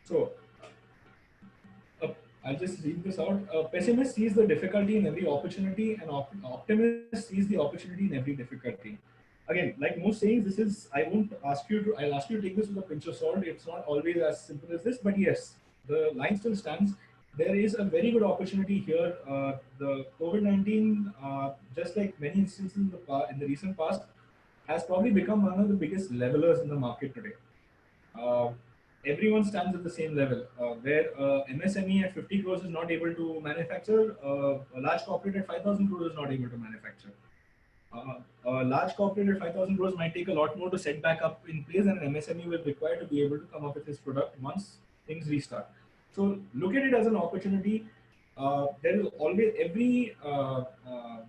So, I'll just read this out. A pessimist sees the difficulty in every opportunity, and optimist sees the opportunity in every difficulty. Again, like most sayings, this is, I'll ask you to take this with a pinch of salt. It's not always as simple as this, but yes, the line still stands. There is a very good opportunity here. The COVID-19, just like many instances in the recent past, has probably become one of the biggest levelers in the market today. Uh, Everyone stands at the same level. Where MSME at 50 crores is not able to manufacture, a large corporate at 5,000 crores is not able to manufacture. A large corporate at 5,000 crores might take a lot more to set back up in place, and an MSME will require to be able to come up with his product once things restart. So look at it as an opportunity. There is always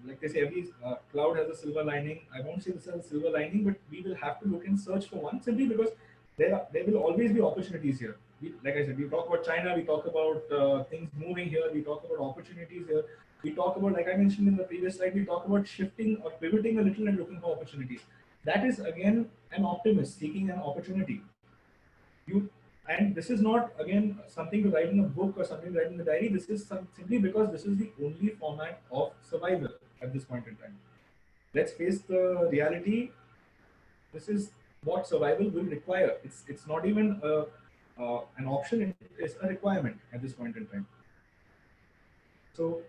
like they say, every cloud has a silver lining. I won't say this as a silver lining, but we will have to look and search for one, simply because there will always be opportunities here. Like I said, we talk about China, we talk about things moving here, we talk about opportunities here. We talk about, like I mentioned in the previous slide, we talk about shifting or pivoting a little and looking for opportunities. That is again an optimist seeking an opportunity. And this is not again something to write in a book or something to write in the diary. This is simply because this is the only format of survival at this point in time. Let's face the reality. This is what survival will require. It's not even an option. It's a requirement at this point in time. So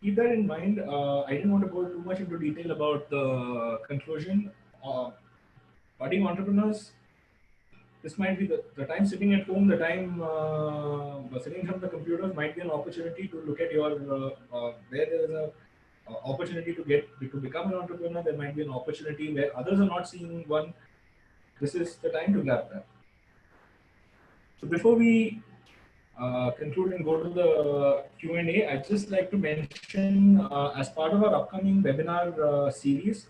keep that in mind. I didn't want to go too much into detail about the conclusion. Budding entrepreneurs, this might be the time sitting at home, the time sitting in front of the computers might be an opportunity to look at your where there is a opportunity to become an entrepreneur. There might be an opportunity where others are not seeing one. This is the time to grab that. So before we conclude and go to the Q&A, I'd just like to mention, as part of our upcoming webinar series,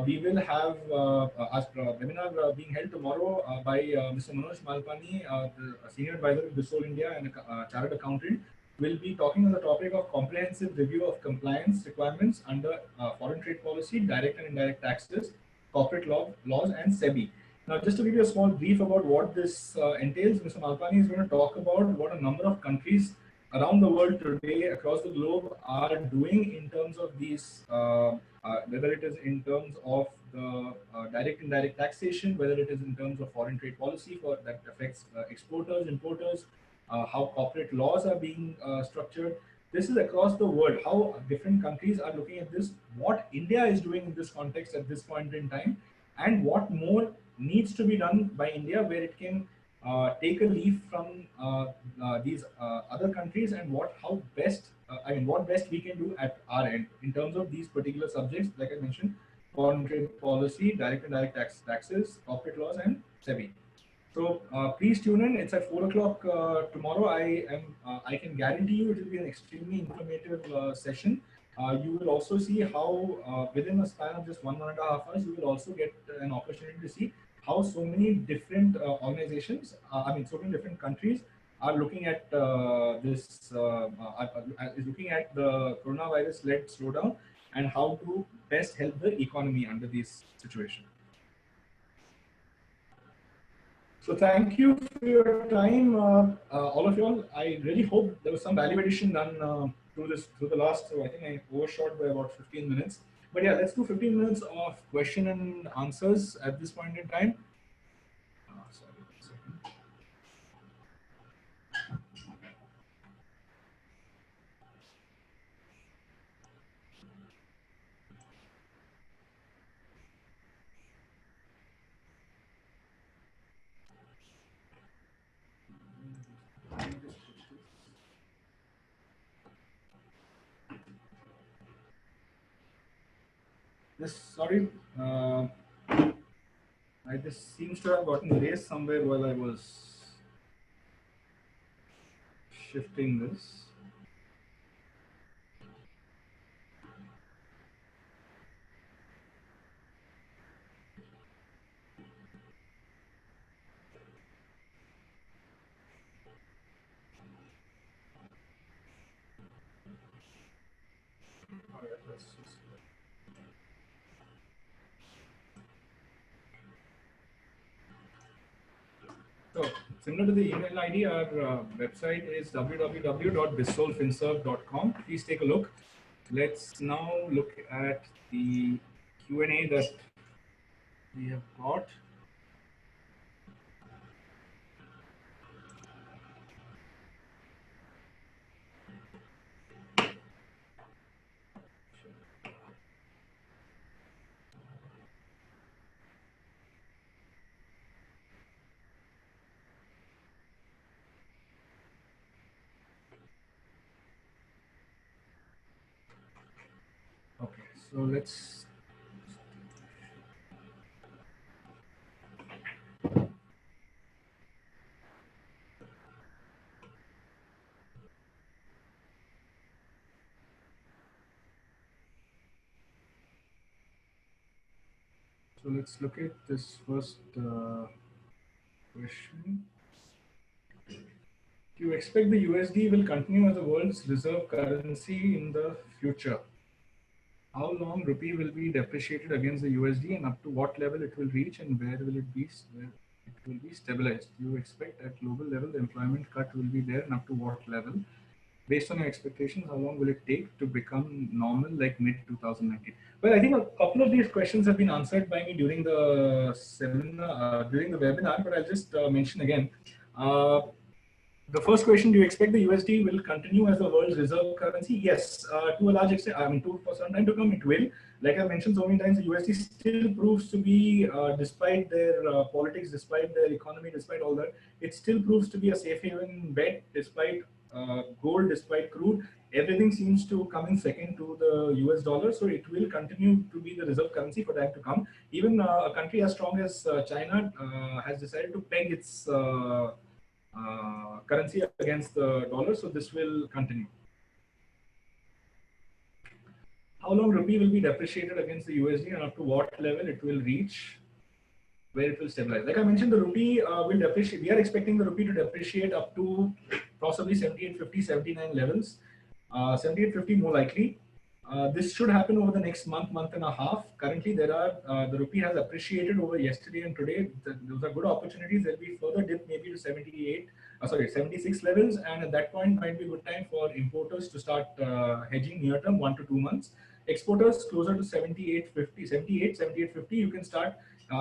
we will have a webinar being held tomorrow by Mr. Manoj Malpani, the Senior Advisor of Bissol India and a Chartered Accountant. Will be talking on the topic of comprehensive review of compliance requirements under foreign trade policy, direct and indirect taxes, corporate laws, and SEBI. Now, just to give you a small brief about what this entails, Mr. Malpani is going to talk about what a number of countries around the world today, across the globe, are doing in terms of these, whether it is in terms of the direct and indirect taxation, whether it is in terms of foreign trade policy that affects exporters, importers, how corporate laws are being structured. This is across the world, how different countries are looking at this, what India is doing in this context at this point in time, and what more needs to be done by India, where it can take a leaf from these other countries and what best we can do at our end in terms of these particular subjects, like I mentioned, foreign trade policy, direct and indirect taxes, corporate laws, and SEBI. So please tune in. It's at 4 o'clock tomorrow. I can guarantee you it will be an extremely informative session. You will also see how within a span of just 1.5 hours, you will also get an opportunity to see how so many different organizations, so many different countries are looking at is looking at the coronavirus-led slowdown and how to best help the economy under these situations. So thank you for your time, all of y'all. I really hope there was some value addition done through the last. So I think I overshot by about 15 minutes. But yeah, let's do 15 minutes of question and answers at this point in time. Sorry, 1 second. This sorry, this seems to have gotten erased somewhere while I was shifting this. All right, let's just. So similar to the email ID, our website is www.bissolfinserve.com. Please take a look. Let's now look at the Q&A that we have got. Okay, so let's. So let's look at this first question. Do you expect the USD will continue as the world's reserve currency in the future? How long rupee will be depreciated against the USD and up to what level it will reach and where will it be stabilized? Do you expect at global level the employment cut will be there and up to what level? Based on your expectations, how long will it take to become normal like mid 2019? Well, I think a couple of these questions have been answered by me during the seminar, during the webinar, but I'll just mention again. The first question, do you expect the USD will continue as the world's reserve currency? Yes, to a large extent. For some time to come, it will. Like I mentioned so many times, the USD still proves to be, despite their politics, despite their economy, despite all that, it still proves to be a safe haven bet, despite gold, despite crude. Everything seems to come in second to the US dollar, so it will continue to be the reserve currency for time to come. Even a country as strong as China has decided to peg its currency against the dollar, so this will continue. How long rupee will be depreciated against the USD and up to what level it will reach, where it will stabilize? Like I mentioned, the rupee will depreciate. We are expecting the rupee to depreciate up to possibly 78.50, 79 levels. 78.50 more likely. This should happen over the next month and a half. Currently, the rupee has appreciated over yesterday and today. Those are good opportunities. There will be further dip maybe to 76 levels, and at that point might be a good time for importers to start hedging near term, 1 to 2 months. Exporters closer to 78.50, 78.50. You can start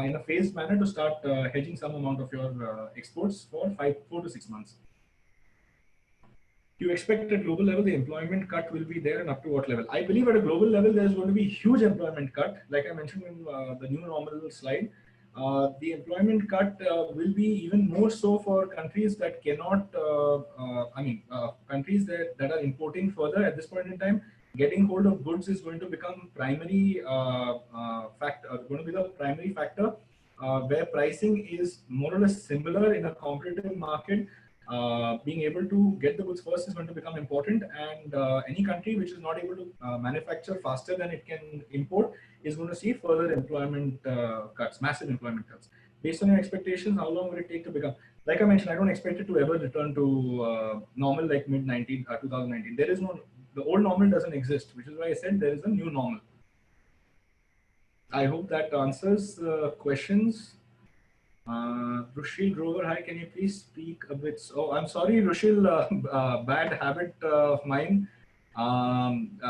in a phased manner to start hedging some amount of your exports for 4 to 6 months. Do you expect at global level the employment cut will be there and up to what level? I believe at a global level there is going to be huge employment cut, like I mentioned in the new normal slide. the employment cut will be even more so for countries that cannot, countries that are importing further at this point in time. Getting hold of goods is going to become primary factor, going to be the primary factor, where pricing is more or less similar in a competitive market. Being able to get the goods first is going to become important, and any country which is not able to manufacture faster than it can import is going to see further employment cuts, massive employment cuts. Based on your expectations, how long will it take to become? Like I mentioned, I don't expect it to ever return to normal like 2019. There is no, the old normal doesn't exist, which is why I said there is a new normal. I hope that answers questions. Rushil Grover, hi, can you please speak a bit? Oh, I'm sorry, Rushil, bad habit of mine.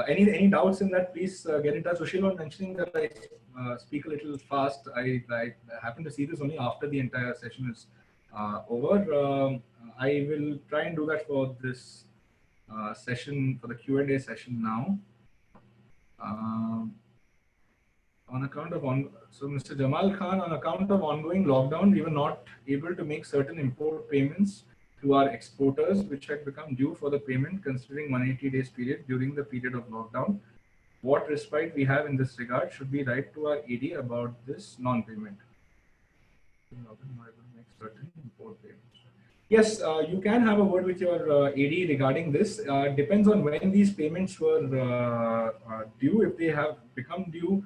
Any doubts in that, please get in touch. Rushil was mentioning that I speak a little fast. I happen to see this only after the entire session is over. I will try and do that for this session, for the Q&A session now. On account of so Mr. Jamal Khan, on account of ongoing lockdown, we were not able to make certain import payments to our exporters, which had become due for the payment considering 180 days period during the period of lockdown. What respite we have in this regard? Should we write to our AD about this non-payment? Yes, you can have a word with your AD regarding this. Depends on when these payments were due. If they have become due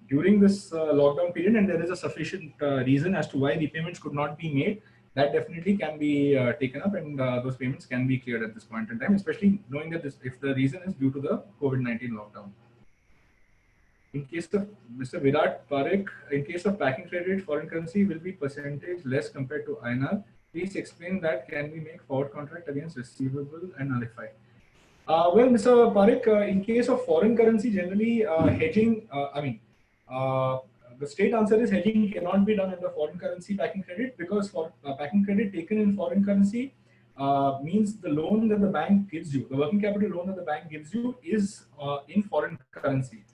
during this lockdown period and there is a sufficient reason as to why repayments could not be made, that definitely can be taken up, and those payments can be cleared at this point in time, especially knowing that if the reason is due to the COVID-19 lockdown. In case of Mr. Virat Parekh, in case of packing credit, foreign currency will be percentage less compared to INR. Please explain that. Can we make forward contract against receivable and nullify? Well, Mr. Parekh, in case of foreign currency, generally hedging, the straight answer is hedging cannot be done in the foreign currency packing credit, because for packing credit taken in foreign currency means the loan that the bank gives you, the working capital loan that the bank gives you is in foreign currency.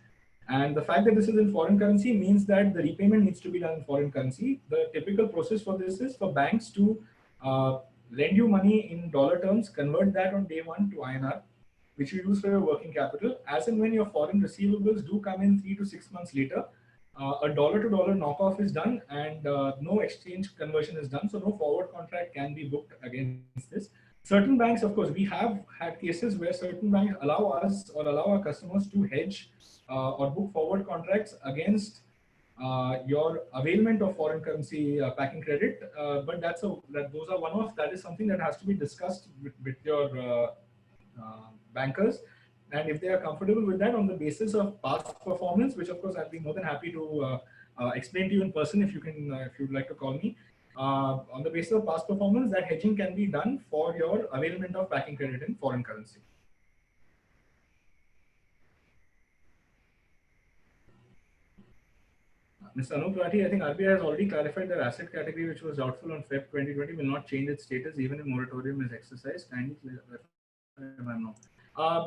And the fact that this is in foreign currency means that the repayment needs to be done in foreign currency. The typical process for this is for banks to lend you money in dollar terms, convert that on day one to INR, which you use for your working capital. As and when your foreign receivables do come in 3 to 6 months later, a dollar to dollar knockoff is done, and no exchange conversion is done. So no forward contract can be booked against this. Certain banks, of course, we have had cases where certain banks allow us or allow our customers to hedge or book forward contracts against your availment of foreign currency packing credit. But those are one-off. That is something that has to be discussed with your bankers, and if they are comfortable with that on the basis of past performance, which of course I'll be more than happy to explain to you in person if you'd like to call me. On the basis of past performance, that hedging can be done for your availment of packing credit in foreign currency. Mr. Anup Rathi, I think RBI has already clarified that asset category which was doubtful on Feb 2020 will not change its status even if moratorium is exercised. Kindly clarify if I'm wrong.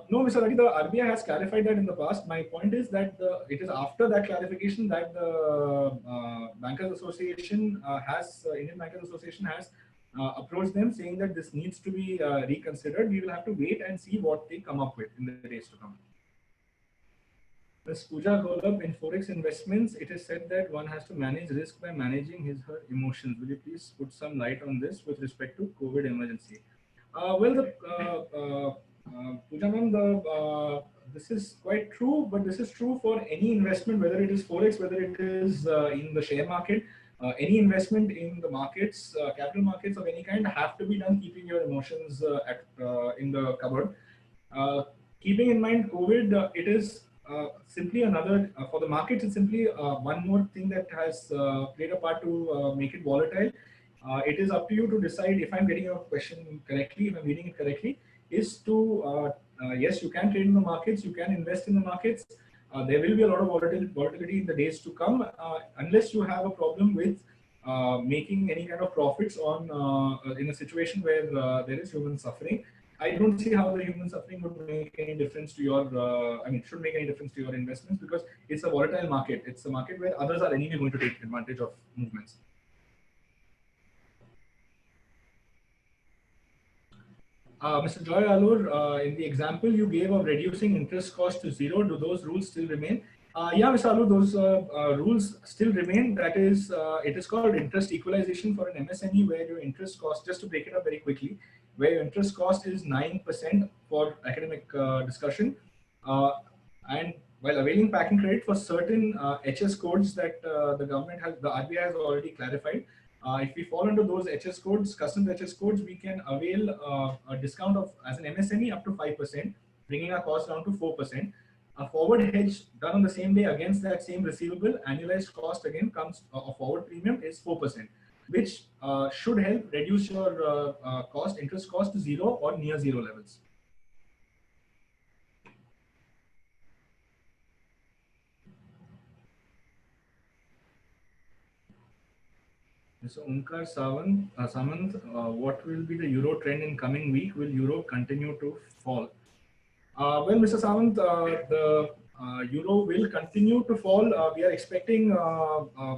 No, Mr. Rathi, the RBI has clarified that in the past. My point is that it is after that clarification that the Bankers Association Indian Bankers Association has approached them saying that this needs to be reconsidered. We will have to wait and see what they come up with in the days to come. Ms. Pooja Golub, in Forex investments, it is said that one has to manage risk by managing her emotions. Will you please put some light on this with respect to COVID emergency? Pooja ma'am, this is quite true, but this is true for any investment, whether it is Forex, whether it is in the share market, any investment in the markets, capital markets of any kind, have to be done keeping your emotions in the cupboard. Keeping in mind COVID, it is simply another, for the markets, it's simply one more thing that has played a part to make it volatile. It is up to you to decide, if I'm getting your question correctly, if I'm reading it correctly, is to, yes, you can trade in the markets, you can invest in the markets. There will be a lot of volatility in the days to come, unless you have a problem with making any kind of profits on in a situation where there is human suffering. I don't see how the human suffering would make any difference to your, I mean, should make any difference to your investments, because it's a volatile market. It's a market where others are anyway going to take advantage of movements. Mr. Joy Alur, in the example you gave of reducing interest cost to zero, do those rules still remain? Yeah, Mr. Alur, those rules still remain. That is, it is called interest equalization for an MSME, where your interest cost, just to break it up very quickly, where your interest cost is 9% for academic discussion. And while availing packing credit for certain HS codes that the government has, the RBI has already clarified, if we fall under those HS codes, customs HS codes, we can avail a discount of, as an MSME, up to 5%, bringing our cost down to 4%. A forward hedge done on the same day against that same receivable, annualized cost again comes, a forward premium is 4%, which should help reduce your cost, interest cost to zero or near zero levels. Mr. Omkar Samant, what will be the euro trend in coming week? Will euro continue to fall? Well, Mr. Samant, the euro will continue to fall. We are expecting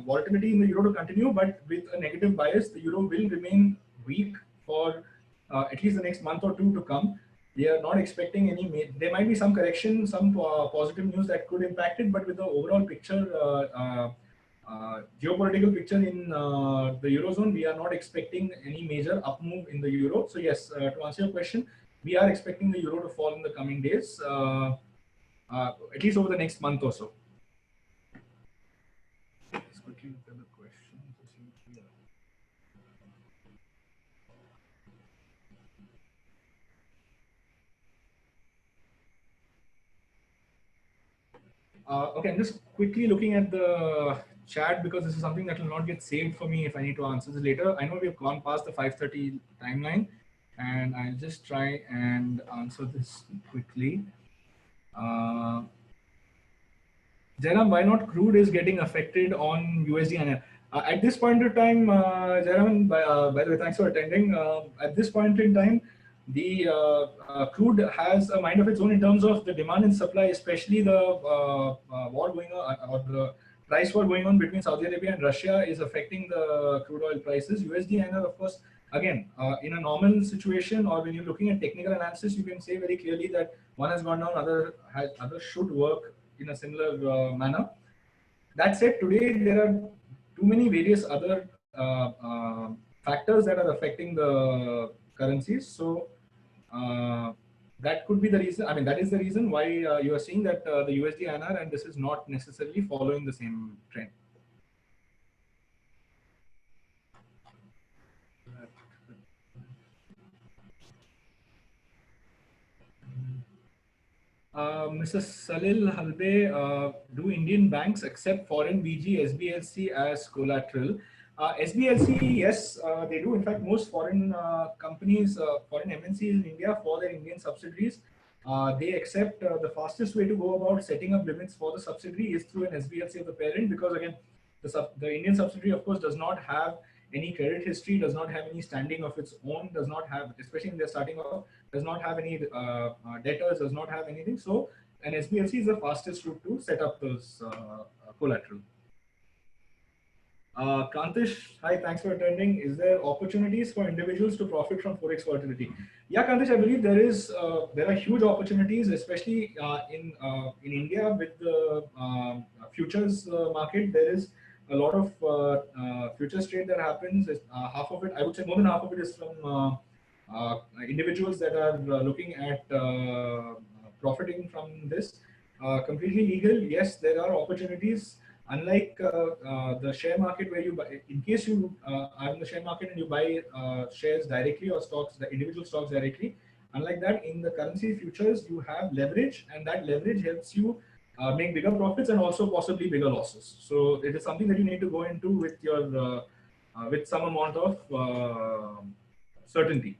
volatility in the euro to continue, but with a negative bias, the euro will remain weak for at least the next month or two to come. We are not expecting any. There might be some correction, some positive news that could impact it, but with the overall picture, geopolitical picture in the eurozone, we are not expecting any major up move in the euro. So yes, to answer your question, we are expecting the euro to fall in the coming days, at least over the next month or so. Let's quickly look at the questions. Okay, I'm just quickly looking at the chat because this is something that will not get saved for me if I need to answer this later. I know we've gone past the 5:30 timeline, and I'll just try and answer this quickly. Jairam, why not crude is getting affected on USD and at this point in time, Jairam, by the way, thanks for attending. At this point in time, the crude has a mind of its own in terms of the demand and supply, especially the war going on, or the price war going on between Saudi Arabia and Russia is affecting the crude oil prices. USD and of course, again, in a normal situation, or when you're looking at technical analysis, you can say very clearly that one has gone down, other should work in a similar manner. That said, today there are too many various other factors that are affecting the currencies. So that could be the reason. I mean, that is the reason why you are seeing that the USD INR, and this is not necessarily following the same trend. Mr. Salil Halbe, do Indian banks accept foreign BG SBLC as collateral? SBLC, yes, they do. In fact, most foreign companies, foreign MNCs in India, for their Indian subsidiaries, they accept the fastest way to go about setting up limits for the subsidiary is through an SBLC of the parent, because again, the Indian subsidiary, of course, does not have any credit history, does not have any standing of its own, does not have, especially when they're starting off, does not have any debtors, does not have anything. So an SBLC is the fastest route to set up those collateral. Kantish, hi, thanks for attending. Is there opportunities for individuals to profit from forex volatility? Yeah, Kantish, I believe there are huge opportunities, especially in India with the futures market. There is a lot of futures trade that happens. Half of it, I would say, more than half of it is from individuals that are looking at profiting from this. Completely legal, yes, there are opportunities. Unlike the share market, where you buy, in case you are in the share market and you buy shares directly or stocks, the individual stocks directly, unlike that, in the currency futures, you have leverage, and that leverage helps you make bigger profits and also possibly bigger losses. So it is something that you need to go into with your with some amount of certainty.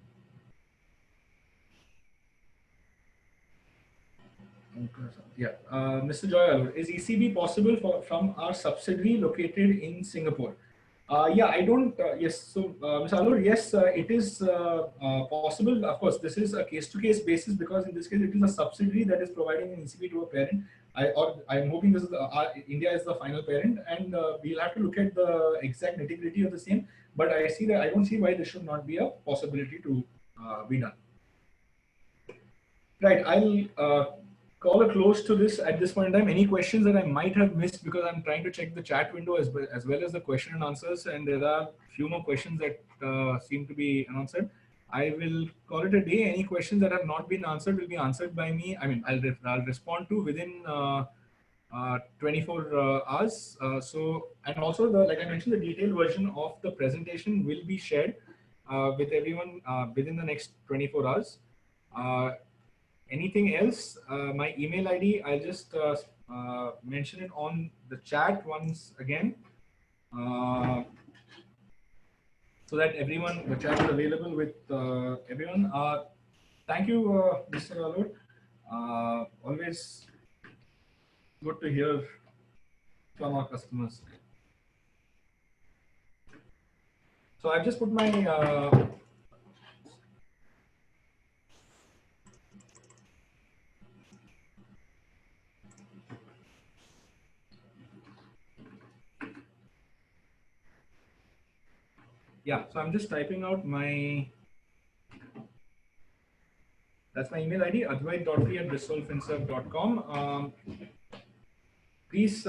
Yeah, Mr. Joyal, is ECB possible from our subsidiary located in Singapore? Yeah, I don't. Yes, so Ms. Alur, yes, it is possible. Of course, this is a case-to-case basis because in this case, it is a subsidiary that is providing an ECB to a parent. I'm hoping this is India is the final parent, and we'll have to look at the exact nitty-gritty of the same. But I don't see why this should not be a possibility to be done. Right. I'll call a close to this at this point in time. Any questions that I might have missed because I'm trying to check the chat window as well as the question and answers, and there are a few more questions that seem to be unanswered. I will call it a day. Any questions that have not been answered will be answered by me. I mean, I'll respond to within 24 hours. And also like I mentioned, the detailed version of the presentation will be shared with everyone within the next 24 hours. Anything else? My email ID, I'll just mention it on the chat once again, so that the chat is available with everyone. Thank you, Mr. Alur. Always good to hear from our customers. So I've just put my yeah, so I'm just typing out that's my email ID, advait.p@bristolfinserv.com. Please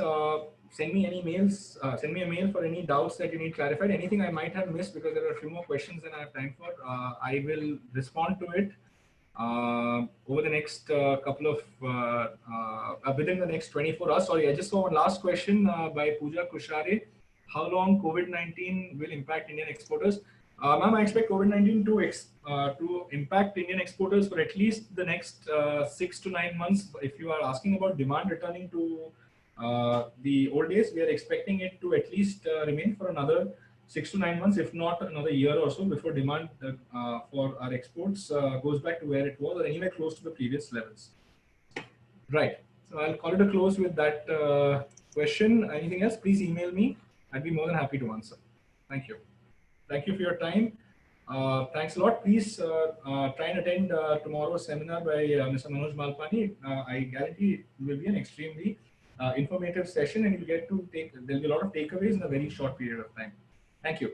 send me any mails, send me a mail for any doubts that you need clarified. Anything I might have missed because there are a few more questions than I have time for. I will respond to it over the next couple of, within the next 24 hours. Sorry, I just saw one last question by Pooja Kushare. How long COVID-19 will impact Indian exporters? Ma'am, I expect COVID-19 to impact Indian exporters for at least the next 6 to 9 months. If you are asking about demand returning to the old days, we are expecting it to at least remain for another 6 to 9 months, if not another year or so, before demand for our exports goes back to where it was or anywhere close to the previous levels. Right. So I'll call it a close with that question. Anything else? Please email me. I'd be more than happy to answer. Thank you. Thank you for your time. Thanks a lot. Please try and attend tomorrow's seminar by Mr. Manoj Malpani. I guarantee it will be an extremely informative session, and you'll get to there'll be a lot of takeaways in a very short period of time. Thank you.